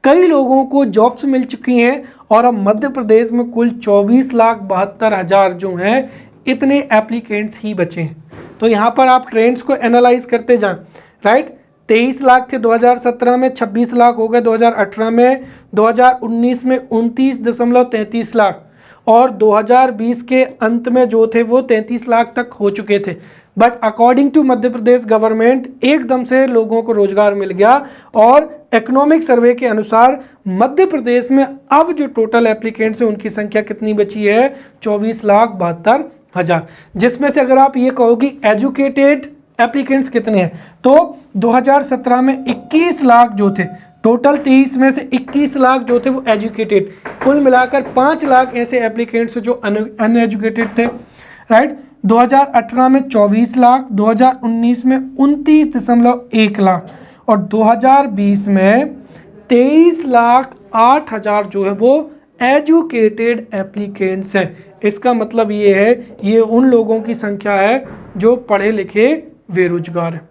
कई लोगों को जॉब्स मिल चुकी हैं और अब मध्य प्रदेश में कुल 24,72,000 जो हैं इतने एप्लीकेंट्स ही बचे हैं। तो यहाँ पर आप ट्रेंड्स को एनालाइज करते जाएं, राइट? 23 लाख थे 2017 में, 26 लाख हो गए 2018 में, 2019 में 29.33 लाख, और 2020 के अंत में जो थे वो 33 लाख तक हो चुके थे। But according to Madhya Pradesh government एकदम से लोगों को रोजगार मिल गया और इकोनॉमिक सर्वे के अनुसार मध्य प्रदेश में अब जो टोटल एप्लीकेंट्स हैं उनकी संख्या कितनी बची है, 24,72,000। जिसमें से अगर आप ये कहो कि एजुकेटेड एप्लीकेंट्स कितने हैं, तो 2017 में 21 लाख जो थे टोटल, 23 में से 21 लाख जो थे वो एजुकेटेड, कुल मिलाकर 5 लाख ऐसे एप्लीकेंट्स जो अनएजुकेटेड थे, राइट? 2018 में 24 लाख, 2019 में 29.1 लाख और 2020 में 23,08,000 जो है वो एजुकेटेड एप्लीकेंट्स हैं। इसका मतलब ये है ये उन लोगों की संख्या है जो पढ़े लिखे बेरोजगार हैं।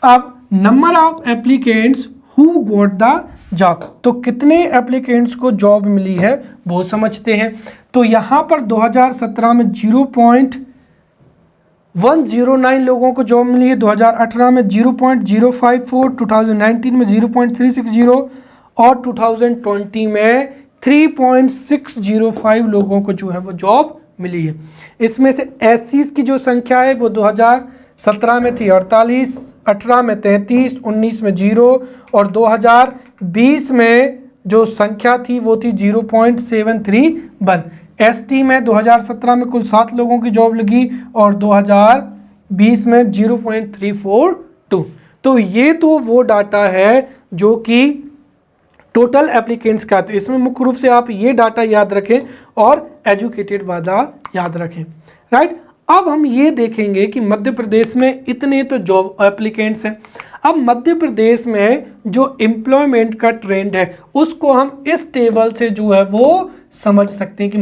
अब number of applicants who got the job, तो कितने एप्लीकेंट्स को जॉब मिली है वो समझते हैं। तो यहाँ पर 2017 में 0.109 लोगों को जॉब मिली है, 2018 में 0.054, 2019 में 0.360 और 2020 में 3.605 लोगों को जो है वो जॉब मिली है। इसमें से एससीज की जो संख्या है वो 2017 में थी 48, 18 में 33, 19 में 0 और 2020 में जो संख्या थी वो थी 0.731। एसटी में 2017 में कुल 7 लोगों की जॉब लगी और 2020 में 0.342। तो ये तो वो डाटा है जो कि टोटल एप्लीकेंट्स का। तो इसमें मुख्य रूप से आप ये डाटा याद रखें और एजुकेटेड वाला याद रखें, राइट। अब हम ये देखेंगे कि मध्य प्रदेश में इतने तो जॉब एप्लीकेंट्स हैं। अब मध्य प्रदेश में जो एम्प्लॉयमेंट का ट्रेंड है उसको हम इस टेबल से जो है वो समझ सकते हैं कि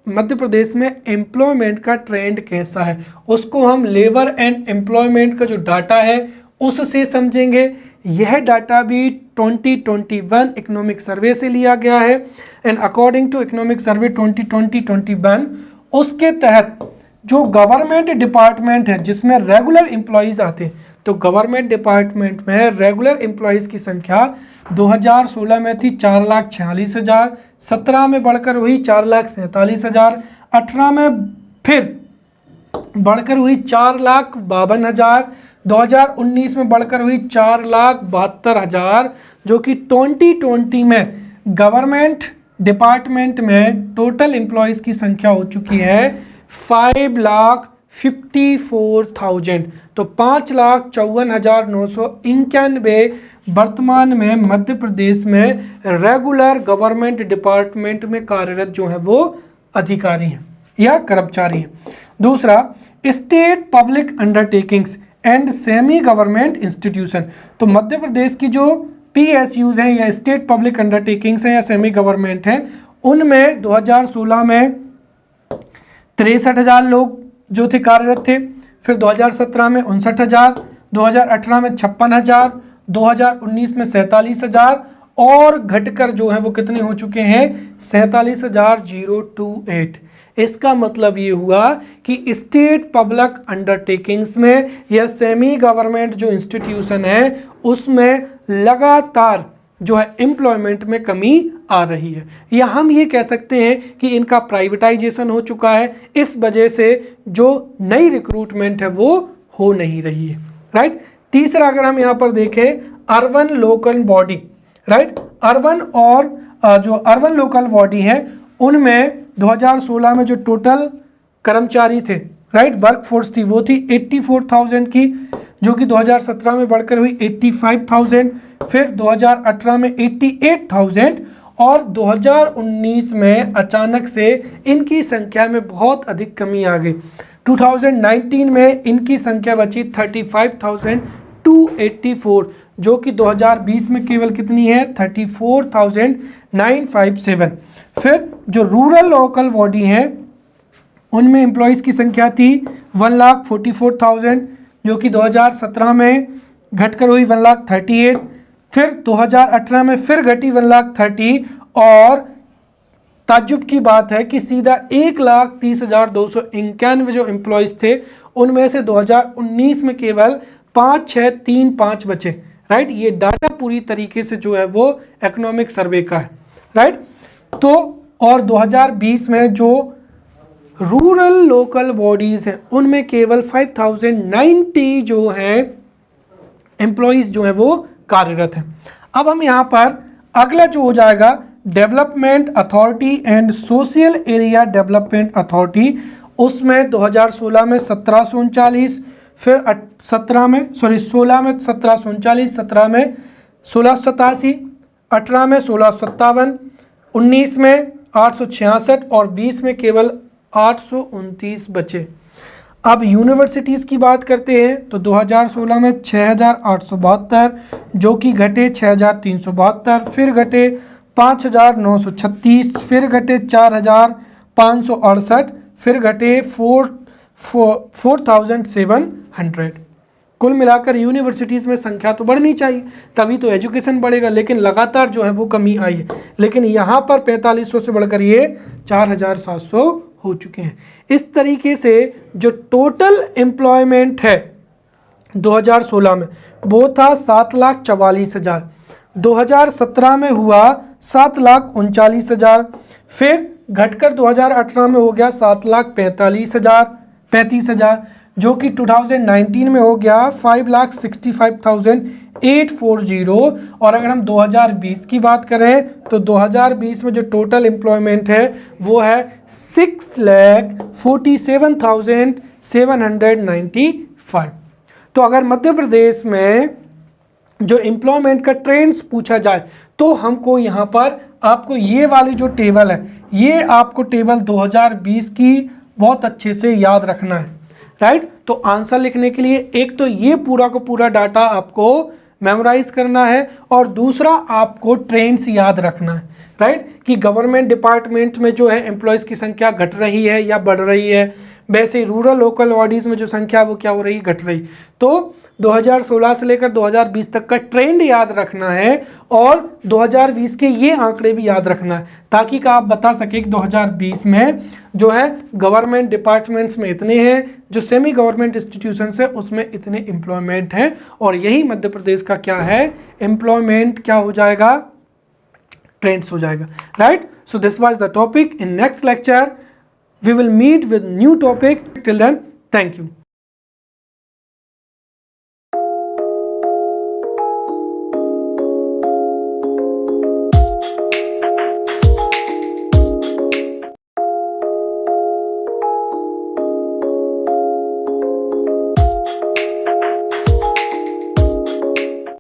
मध्य प्रदेश में एम्प्लॉयमेंट का ट्रेंड कैसा है। उसको हम लेबर एंड एम्प्लॉयमेंट का जो डाटा है उससे समझेंगे। यह डाटा भी 2021 इकोनॉमिक सर्वे से लिया गया है and according to economic survey 2020-21 उसके तहत जो गवर्नमेंट डिपार्टमेंट है जिसमें रेगुलर एम्प्लॉयज़ आते हैं, तो गवर्नमेंट डिपार्टमेंट में रेगुलर एम्प्लॉयज़ की संख्या 2016 में थी 4,46,000, 17 में बढ़कर हुई 4,47,000, 18 में फिर बढ़कर हुई 4,52,000, 2019 में बढ़कर हुई 4,72,000, जो कि 2020 में गवर्नमेंट डिपार्टमेंट में टोटल एम्प्लॉयज़ की संख्या हो चुकी है 5,54,000। तो 5,54,991 वर्तमान में मध्य प्रदेश में रेगुलर गवर्नमेंट डिपार्टमेंट में कार्यरत जो है वो अधिकारी हैं या कर्मचारी हैं। दूसरा, state public undertakings and semi government institution. तो मध्य प्रदेश की जो PSUs हैं या स्टेट पब्लिक अंडरटेकिंग्स हैं या सेमी गवर्नमेंट हैं, उनमें 2016 में 63,000 लोग जो थे कार्यरत थे, फिर 2017 में 59,000, 2018 में 56,000, 2019 में 47,000 और घटकर जो है वो कितने हो चुके हैं 47,028। इसका मतलब ये हुआ कि स्टेट पब्लिक अंडरटेकिंग्स में या सेमी गवर्नमेंट जो इंस्टीट्यूशन है उसमें लगातार जो है एम्प्लॉयमेंट में कमी आ रही है, या हम ये कह सकते हैं कि इनका प्राइवेटाइजेशन हो चुका है। इस वजह से जो नई रिक्रूटमेंट है वो हो नहीं रही है, राइट। तीसरा, अगर हम यहाँ पर देखें urban local body, right, urban और जो अर्बन लोकल बॉडी है उनमें 2016 में जो टोटल कर्मचारी थे, राइट, वर्कफोर्स थी वो थी 84,000 की, जो कि 2017 में बढ़कर हुई 85,000, फिर 2018 में 88,000 और 2019 में अचानक से इनकी संख्या में बहुत अधिक कमी आ गई। 2019 में इनकी संख्या बची 35,284, जो कि 2020 में केवल कितनी है 34,957। फिर जो रूरल लोकल बॉडी हैं उनमें एम्प्लॉयज़ की संख्या थी 1,44,000, जो कि 2017 में घटकर हुई 1,38,000, फिर 2018 में फिर घटी 1,30,000 और ताज्जुब की बात है कि सीधा 1,30,291 जो एम्प्लॉयज़ थे उनमें से 2019 में केवल 5,635 बचे, राइट। ये डाटा पूरी तरीके से जो है वो इकोनॉमिक सर्वे का है, राइट। तो और 2020 में जो रूरल लोकल बॉडीज हैं उनमें केवल 5,090 जो हैं एम्प्लॉयज़ जो है वो कार्यरत हैं। अब हम यहाँ पर अगला जो हो जाएगा development authority and social area development authority, उसमें 2016 में 1,739, फिर 16 में 1,739, 17 में 1,687, 18 में 1,657, 19 में 866 और 20 में केवल 829 बचे। अब यूनिवर्सिटीज़ की बात करते हैं तो 2016 में 6,872, जो कि घटे 6,372, फिर घटे 5,936, फिर घटे 4,568, फिर घटे 4,700। कुल मिलाकर यूनिवर्सिटीज़ में संख्या तो बढ़नी चाहिए तभी तो एजुकेशन बढ़ेगा, लेकिन लगातार जो है वो कमी आई है। लेकिन यहाँ पर 4500 से बढ़कर ये 4,700 हो चुके हैं। इस तरीके से जो टोटल एम्प्लॉयमेंट है 2016 में वो था 7,44,000, 2017 में हुआ 7,39,000, फिर घटकर 2018 में हो गया 7,35,000, जो कि 2019 में हो गया 5,65,840। और अगर हम 2020 की बात करें तो 2020 में जो टोटल एम्प्लॉयमेंट है वो है 6,47,795। तो अगर मध्य प्रदेश में जो एम्प्लॉयमेंट का ट्रेंड्स पूछा जाए तो हमको यहाँ पर आपको ये वाली जो टेबल है, ये आपको टेबल 2020 की बहुत अच्छे से याद रखना है, राइट। तो आंसर लिखने के लिए एक तो ये पूरा का पूरा डाटा आपको मेमोराइज करना है और दूसरा आपको ट्रेंड्स याद रखना है, राइट, कि गवर्नमेंट डिपार्टमेंट में जो है एम्प्लॉयज़ की संख्या घट रही है या बढ़ रही है, वैसे रूरल लोकल बॉडीज में जो संख्या है वो क्या हो रही है, घट रही। तो 2016 से लेकर 2020 तक का ट्रेंड याद रखना है और 2020 के ये आंकड़े भी याद रखना है, ताकि आप बता सके कि 2020 में जो है गवर्नमेंट डिपार्टमेंट्स में इतने हैं, जो सेमी गवर्नमेंट इंस्टीट्यूशंस है उसमें इतने एम्प्लॉयमेंट हैं। और यही मध्य प्रदेश का क्या है, एम्प्लॉयमेंट क्या हो जाएगा, ट्रेंड्स हो जाएगा, right. So this was the topic. In next lecture we will meet with new topic. Till then, thank you.